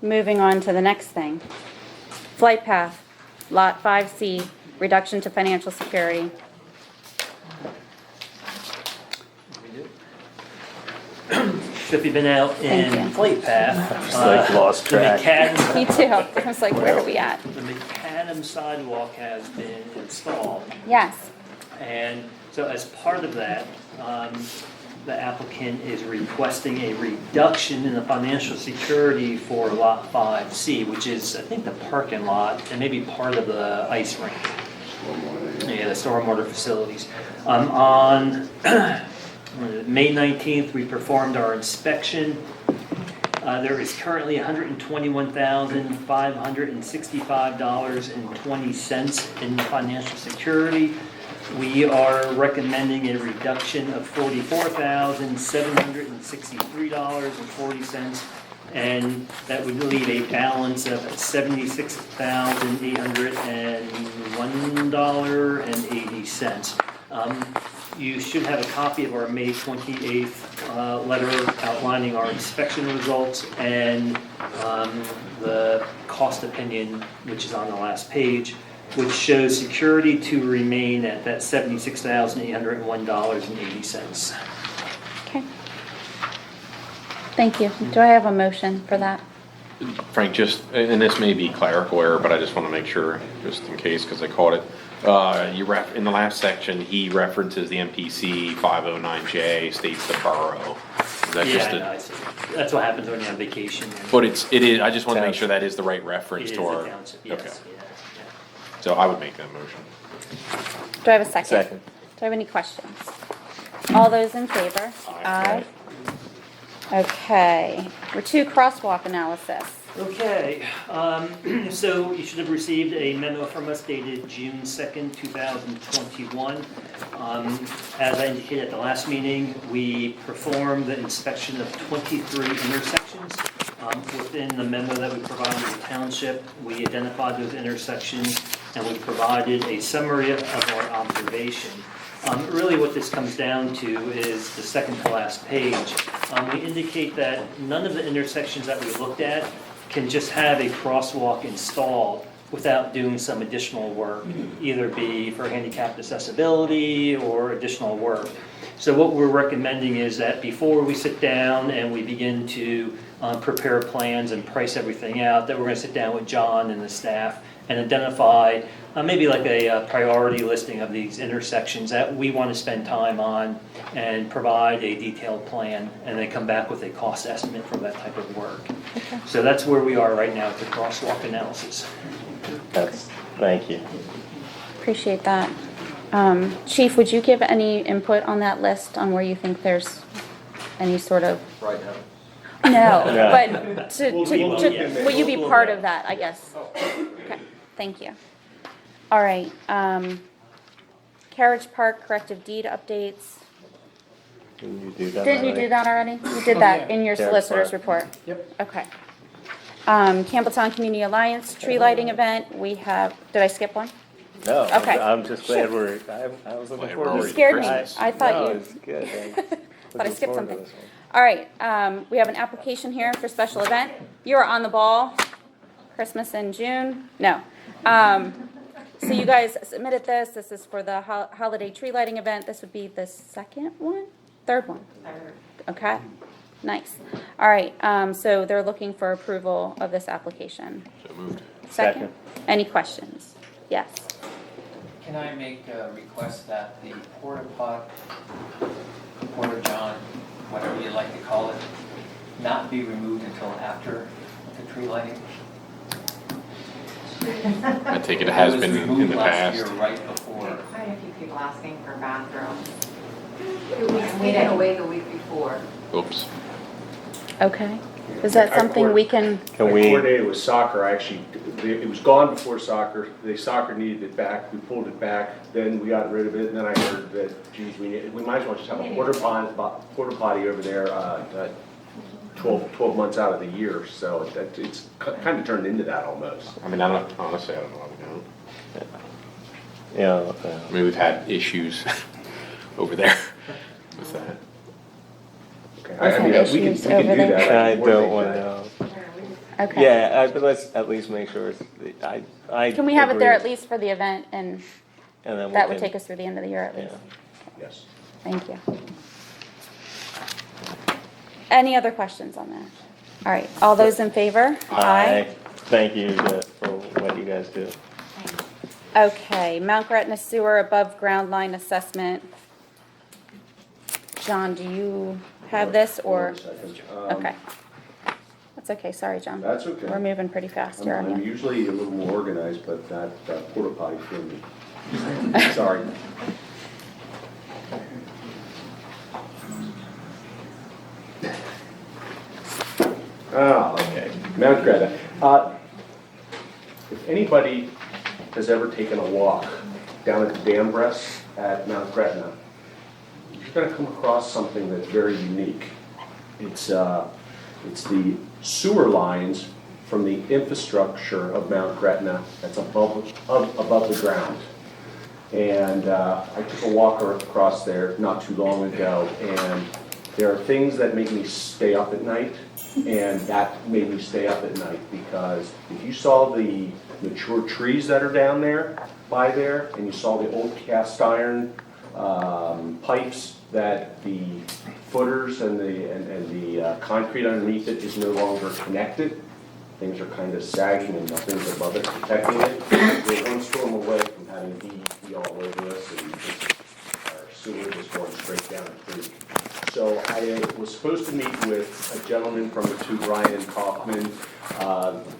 Moving on to the next thing. Flight path, Lot 5C, reduction to financial security. So if you've been out Thank in you. Flight Path, Just like lost the track. macadam, Me too. I was like, where are we at? the macadam sidewalk has been installed. Yes. And so as part of that, the applicant is requesting a reduction in the financial security for Lot 5C, which is, I think, the parking lot and maybe part of the ice rink. Yeah, the stormwater facilities. On May 19th, we performed our inspection. There is currently $121,565.20 in financial security. We are recommending a reduction of $44,763.40, and that would leave a balance of $76,801.80. You should have a copy of our May 28th letter outlining our inspection results and the cost opinion, which is on the last page, which shows security to remain at that $76,801.80. Okay. Thank you. Do I have a motion for that? Frank, just, and this may be clerical error, but I just want to make sure, just in case, because I caught it. In the last section, he references the MPC 509J, states the borough. Is that just That's what happens when you're on vacation. But it is, I just want to make sure that is the right reference to our. Okay. So I would make that motion. Do I have a second? Second. Do I have any questions? All those in favor? Aye. Okay, we're to crosswalk analysis. Okay, so you should have received a memo from us dated June 2nd, 2021. As I indicated at the last meeting, we performed the inspection of 23 intersections. Within the memo that we provided to the township, we identified those intersections and we provided a summary of our observation. Really what this comes down to is the second to last page. We indicate that none of the intersections that we looked at can just have a crosswalk installed without doing some additional work, either be for handicapped accessibility or additional work. So what we're recommending is that before we sit down and we begin to prepare plans and price everything out, that we're going to sit down with John and the staff and identify maybe like a priority listing of these intersections that we want to spend time on and provide a detailed plan, and then come back with a cost estimate for that type of work. Okay. So that's where we are right now with the crosswalk analysis. Thank you. Appreciate that. Chief, would you give any input on that list on where you think there's any sort of? Right now. No, No. but will you be part of that, I guess? Okay, thank you. All right, Carriage Park corrective deed updates. Didn't you do that Didn't you already? do that already? You did that in your Carriage solicitor's Park. report? Yep. Okay. Campbelltown Community Alliance tree lighting event, we have, did I skip one? No, Okay. I'm just glad I was looking forward to it. You scared me. I thought no, you. it's good. Thought I skipped something. All right, we have an application here for special event. You are on the ball. Christmas in June? No. So you guys submitted this. This is for the holiday tree lighting event. This would be the second one? Third one? Third. Okay, nice. All right, so they're looking for approval of this application. So moved. Second? Any questions? Yes. Can I make a request that the porta john, whatever you like to call it, not be removed until after the tree lighting? I take it has been in the Last year, past. right before. Quite a few people asking for bathrooms. We didn't wait the week before. Oops. Okay. Is that something we can? I coordinated with soccer, actually, it was gone before soccer, the soccer needed it back, we pulled it back, then we got rid of it, and then I heard that, geez, we might as well just have a porta potty over there, 12 months out of the year, so it's kind of turned into that almost. I mean, honestly, I don't know why we don't. Yeah. I mean, we've had issues over there with that. I mean, we can do that. I don't want to know. Okay. Yeah, but let's at least make sure it's, I Can we have it there at agree. least for the event, and And then that we would can- take us through the end of the year at least? Yes. Thank you. Any other questions on that? All right, all those in favor? Thank you for what you guys do. Okay, Mount Gretna Sewer above ground line assessment. John, do you have this, or? Okay. That's okay, sorry, John. That's okay. We're moving pretty fast here, I'm aren't you? usually a little more organized, but that porta potty threw me. Sorry. Mount Gretna. If anybody has ever taken a walk down at the dam breast at Mount Gretna, you're going to come across something that's very unique. It's the sewer lines from the infrastructure of Mount Gretna that's above the ground. And I took a walk across there not too long ago, and there are things that make me stay up at night, and that made me stay up at night because if you saw the mature trees that are down there, by there, and you saw the old cast iron pipes that the footers and the concrete underneath it is no longer connected. Things are kind of sagging and nothing's above it protecting it. We're one storm away from having DEP all over us and our sewer just going straight down the creek. So I was supposed to meet with a gentleman from the 2 Ryan and Kaufman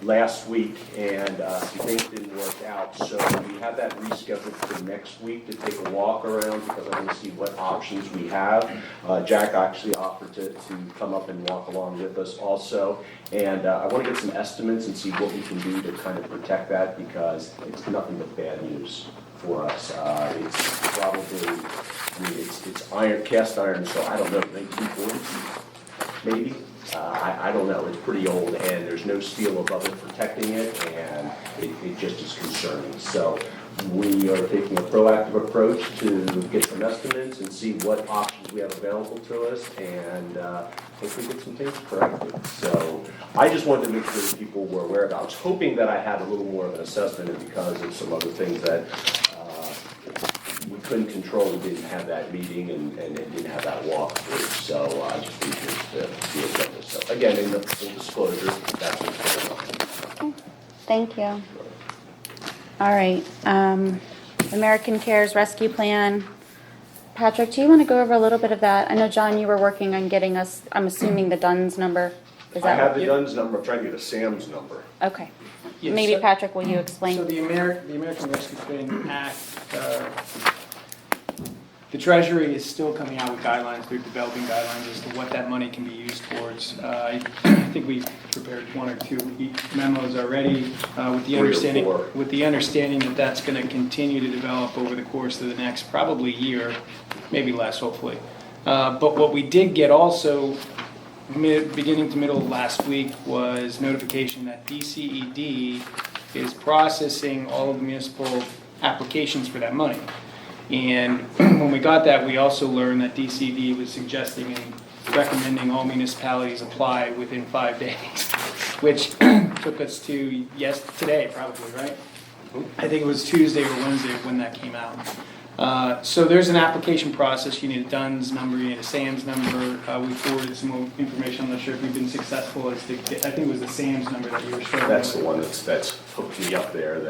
last week, and some things didn't work out. So we have that rescheduled for next week to take a walk around because I want to see what options we have. Jack actually offered to come up and walk along with us also. And I want to get some estimates and see what we can do to kind of protect that because it's nothing but bad news for us. It's probably, I mean, it's iron, cast iron, so I don't know, 1940s, maybe? I don't know, it's pretty old, and there's no steel above it protecting it, and it just is concerning. So we are taking a proactive approach to get some estimates and see what options we have available to us, and hopefully get some things corrected. So I just wanted to make sure that people were aware of it. I was hoping that I had a little more of an assessment, and because of some other things that we couldn't control, we didn't have that meeting and didn't have that walkthrough. So I just need to deal with this. So again, in the full disclosure, that's what's going on. Thank you. All right, American Cares Rescue Plan. Patrick, do you want to go over a little bit of that? I know, John, you were working on getting us, I'm assuming, the DUNS number. Is I that have the DUNS number, I'm trying to get a SAM's number. Okay. Yes, Maybe, so- Patrick, will you explain? So the American Rescue Plan Act, the Treasury is still coming out with guidelines, they're developing guidelines as to what that money can be used towards. I think we've prepared 1 or 2 memos already with the 3 or 4. understanding that that's going to continue to develop over the course of the next probably year, maybe less, hopefully. But what we did get also, beginning to middle of last week, was notification that DCED is processing all of the municipal applications for that money. And when we got that, we also learned that DCD was suggesting and recommending all municipalities apply within 5 days, which took us to today probably, right? I think it was Tuesday or Wednesday when that came out. So there's an application process. You need a DUNS number, you need a SAMS number. We forwarded some more information. I'm not sure if we've been successful. I think it was the SAMS number that you were struggling That's with. the one that's hooked me up there.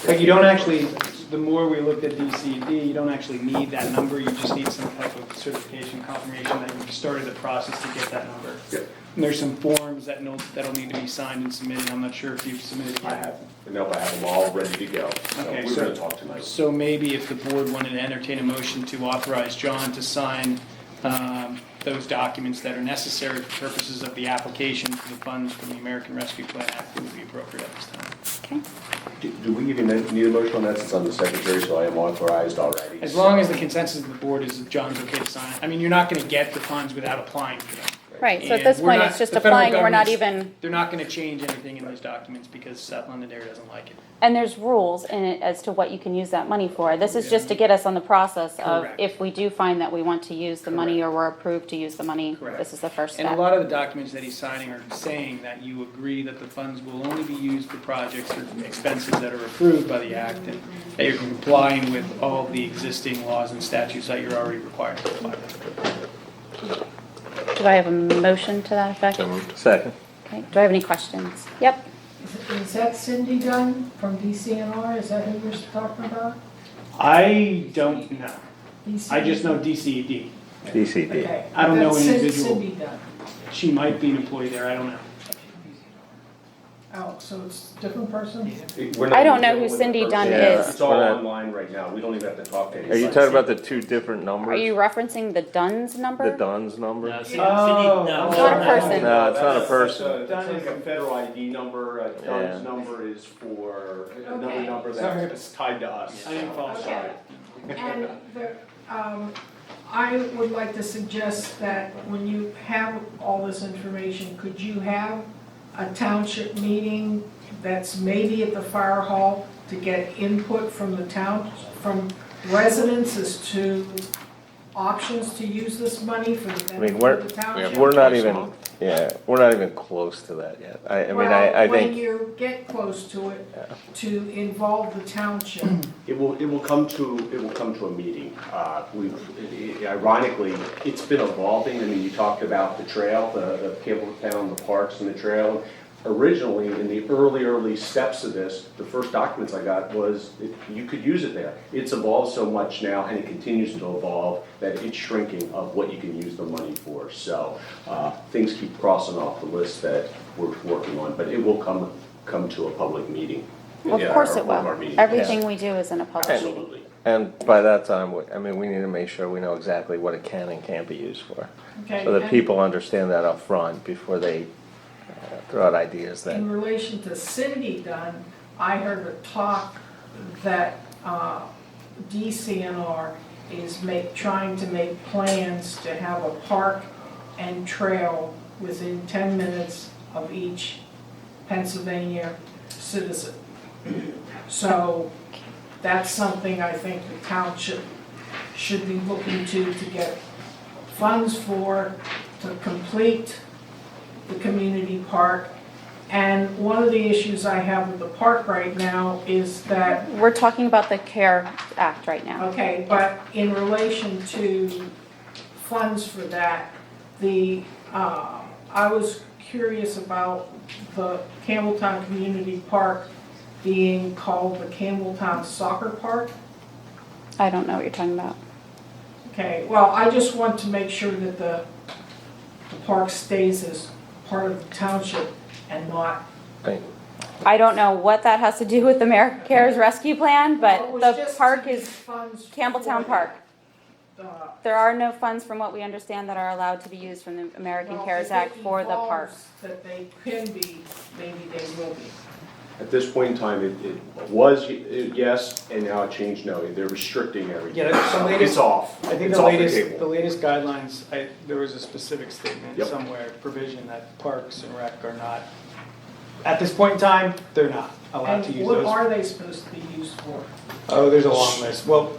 But you don't actually, the more we looked at DCD, you don't actually need that number. You just need some type of certification confirmation that you've started the process to get that number. Yep. And there's some forms that'll need to be signed and submitted. I'm not sure if you've submitted yet. I have, nope, I have them all ready to go. So Okay, we're going to talk tonight. So maybe if the board wanted to entertain a motion to authorize John to sign those documents that are necessary for purposes of the application for the funds from the American Rescue Plan Act, it would be appropriate at this time. Okay. Do we even need a motion on that since I'm the secretary, so I am authorized already? As long as the consensus of the board is that John's okay to sign it. I mean, you're not going to get the funds without applying for them. Right, so at And this we're point, not- it's just the federal applying, we're not government's- even, They're not going to change anything in those documents because South Londonderry doesn't like it. and there's rules in it as to what you can use that money for. This is just to get us on the process of, Correct. if we do find that we want to use the money or we're approved to use the money, Correct. this is the first And a step. lot of the documents that he's signing are saying that you agree that the funds will only be used for projects or expenses that are approved by the act, and that you're complying with all the existing laws and statutes that you're already required to comply with. Do I have a motion to that effect? So moved. Second. Okay, do I have any questions? Yep. Is that Cindy Dunn from DCNR? Is that who you're talking about? I don't know. DCNR? I just know DCED. DCD. Okay. I don't know That's an individual. Cindy Dunn. She might be an employee there, I don't know. Oh, so it's a different person? I don't know who Cindy Dunn is. It's all online right now, we don't even have to talk to Are anybody. you talking about the two different numbers? Are you referencing the Dunn's number? The Dunn's number? No, Cindy, Oh, no. It's not a person. No, it's not a person. That's like a federal ID number, a DUNS Yeah. number is for another Okay. number Sorry. that's tied to us. I didn't follow. Okay. And I would like to suggest that when you have all this information, could you have a township meeting that's maybe at the fire hall to get input from the town, from residents as to options to use this money for the I mean, benefit of the township? we're not even, we're not even close to that yet. I mean, I Well, when think, you get close to it, to involve the township. It will come to a meeting. Ironically, it's been evolving. I mean, you talked about the trail, the Campbelltown, the parks and the trail. Originally, in the early steps of this, the first documents I got was you could use it there. It's evolved so much now, and it continues to evolve, that it's shrinking of what you can use the money for. So things keep crossing off the list that we're working on, but it will come to a public meeting. Of Yeah, course or it one of our will. meetings. Everything we do is in a public meeting. Absolutely. and by that time, I mean, we need to make sure we know exactly what it can and can't be used for. Okay, So that and- people understand that up front before they throw out ideas that, In relation to Cindy Dunn, I heard a talk that DCNR is trying to make plans to have a park and trail within 10 minutes of each Pennsylvania citizen. So that's something I think the township should be looking to get funds for, to complete the community park. And one of the issues I have with the park right now is that, We're talking about the CARE Act right now. okay, but in relation to funds for that, I was curious about the Campbelltown Community Park being called the Campbelltown Soccer Park. I don't know what you're talking about. Okay, well, I just want to make sure that the park stays as part of the township and not. I don't know what that has to do with the American Cares Rescue Plan, Well, it but was the just park to get is funds Campbelltown for Park. the- There are no funds from what we understand that are allowed to be used from the American well, Cares if it Act for the park. evolves That they can be, maybe they will be. At this point in time, it was yes, and now it changed no. They're restricting everything. Yeah, that's the latest. It's off. I think It's the off latest, table. the latest guidelines, there was a specific statement Yep. somewhere, provision that parks and rec are not, at this point in time, they're not allowed to And use what those. are they supposed to be used for? Oh, there's a long list. Well,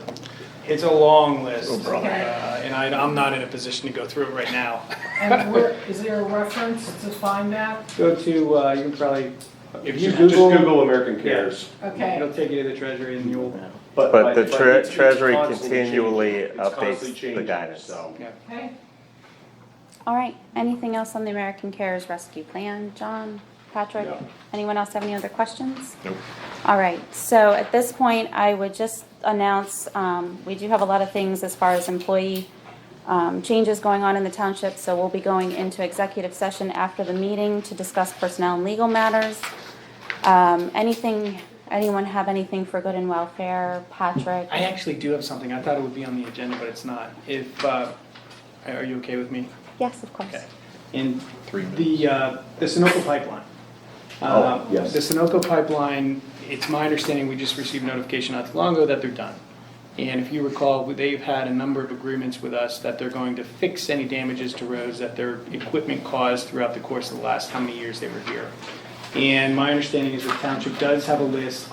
it's a long list. Okay. And I'm not in a position to go through it right now. And where, is there a reference to find that? Go to, you can probably, if you Just Google. Google American Cares. Okay. It'll take you to the treasury and you'll. but the it's Treasury constantly continually changing. It's constantly updates the changing, guidance. so. Okay. All right, anything else on the American Cares Rescue Plan? John, Patrick? No. Anyone else have any other questions? Nope. All right, so at this point, I would just announce, we do have a lot of things as far as employee changes going on in the township, so we'll be going into executive session after the meeting to discuss personnel and legal matters. Anyone have anything for good and welfare? Patrick? I actually do have something. I thought it would be on the agenda, but it's not. If, are you okay with me? Yes, of course. Okay. In the Sunoco pipeline. Yes. The Sunoco pipeline, it's my understanding, we just received notification not too long ago that they're done. And if you recall, they've had a number of agreements with us that they're going to fix any damages to roads that their equipment caused throughout the course of the last how many years they were here. And my understanding is the township does have a list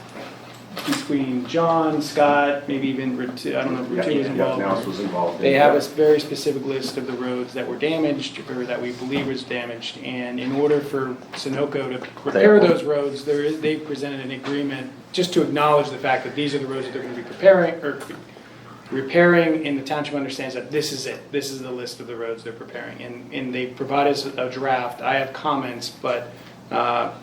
between John, Scott, maybe even Ritu, I don't know if Ritu was involved. Now was involved. They have a very specific list of the roads that were damaged or that we believe was damaged. And in order for Sunoco to repair those roads, they presented an agreement just to acknowledge the fact that these are the roads that they're going to be repairing, and the township understands that this is it. This is the list of the roads they're preparing. And they provide us a draft. I have comments, but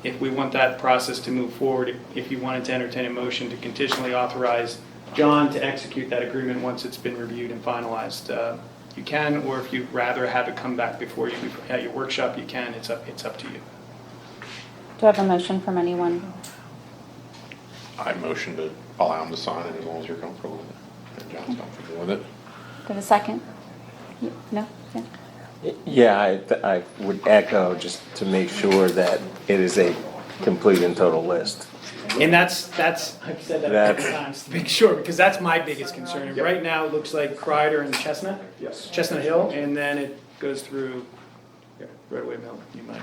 if we want that process to move forward, if you wanted to entertain a motion to conditionally authorize John to execute that agreement once it's been reviewed and finalized, you can, or if you'd rather have it come back before you at your workshop, you can. It's up to you. Do Do I have a motion from anyone? I motion to allow him to sign it as long as you're comfortable with it. And John's comfortable with it. Do I have a second? No? Yeah. Yeah, I would echo just to make sure that it is a complete and total list. And that's, I've said that a couple times to make sure, because that's my biggest concern. And right now, it looks like Kreider and Chestnut. Yes. Chestnut Hill, and then it goes through, right away, Mel, you might.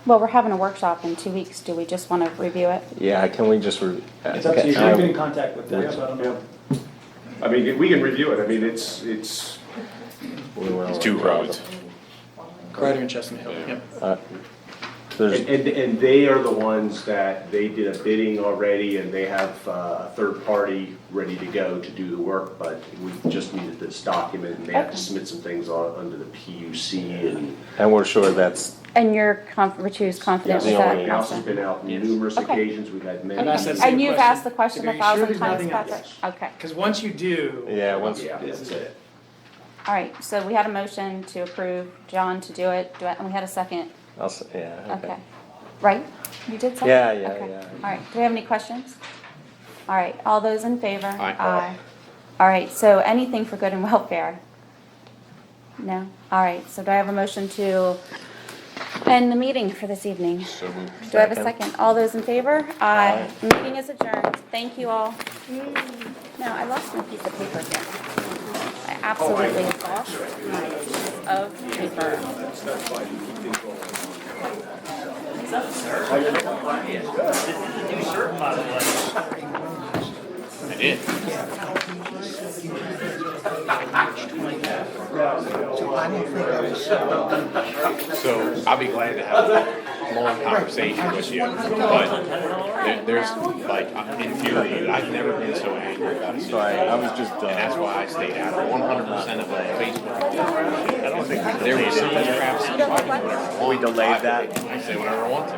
Well, we're having a workshop in 2 weeks. Do we just want to review it? Yeah, can we just? It's up to you. You've been in contact with them, so I don't know. I mean, we can review it. I mean, it's. It's 2 roads. Kreider and Chestnut Hill, yep. And they are the ones that they did a bidding already, and they have a third party ready to go to do the work, but we just needed this document, and they have to submit some things under the PUC And we're sure that's. And you're Richu's confident with The that? house has been out on numerous occasions, we've had many. And you've asked the question Are a you sure 1,000 there's times, nothing else? Patrick? Okay. Because once you do. Yeah, once. This is it. All right, so we had a motion to approve John to do it, and we had a second. Yeah. Okay. Right? You did second? Yeah. Okay. All right, do we have any questions? All right, all those in favor? Aye. All right, so anything for good and welfare? No? All right, so do I have a motion to end the meeting for this evening? So moved. Do I have a second? All those in favor? Aye. Meeting is adjourned. Thank you all. No, I lost my piece of paper here. I absolutely lost my piece of paper. What's up, sir? This is a new shirt, by the way. I did. So I'll be glad to have a long conversation with you, but there's like, infuriated. I've never been so angry about it. I was just. And that's why I stayed out of 100% of Facebook. I don't think there was some crap. We delayed that. I say whatever I want to.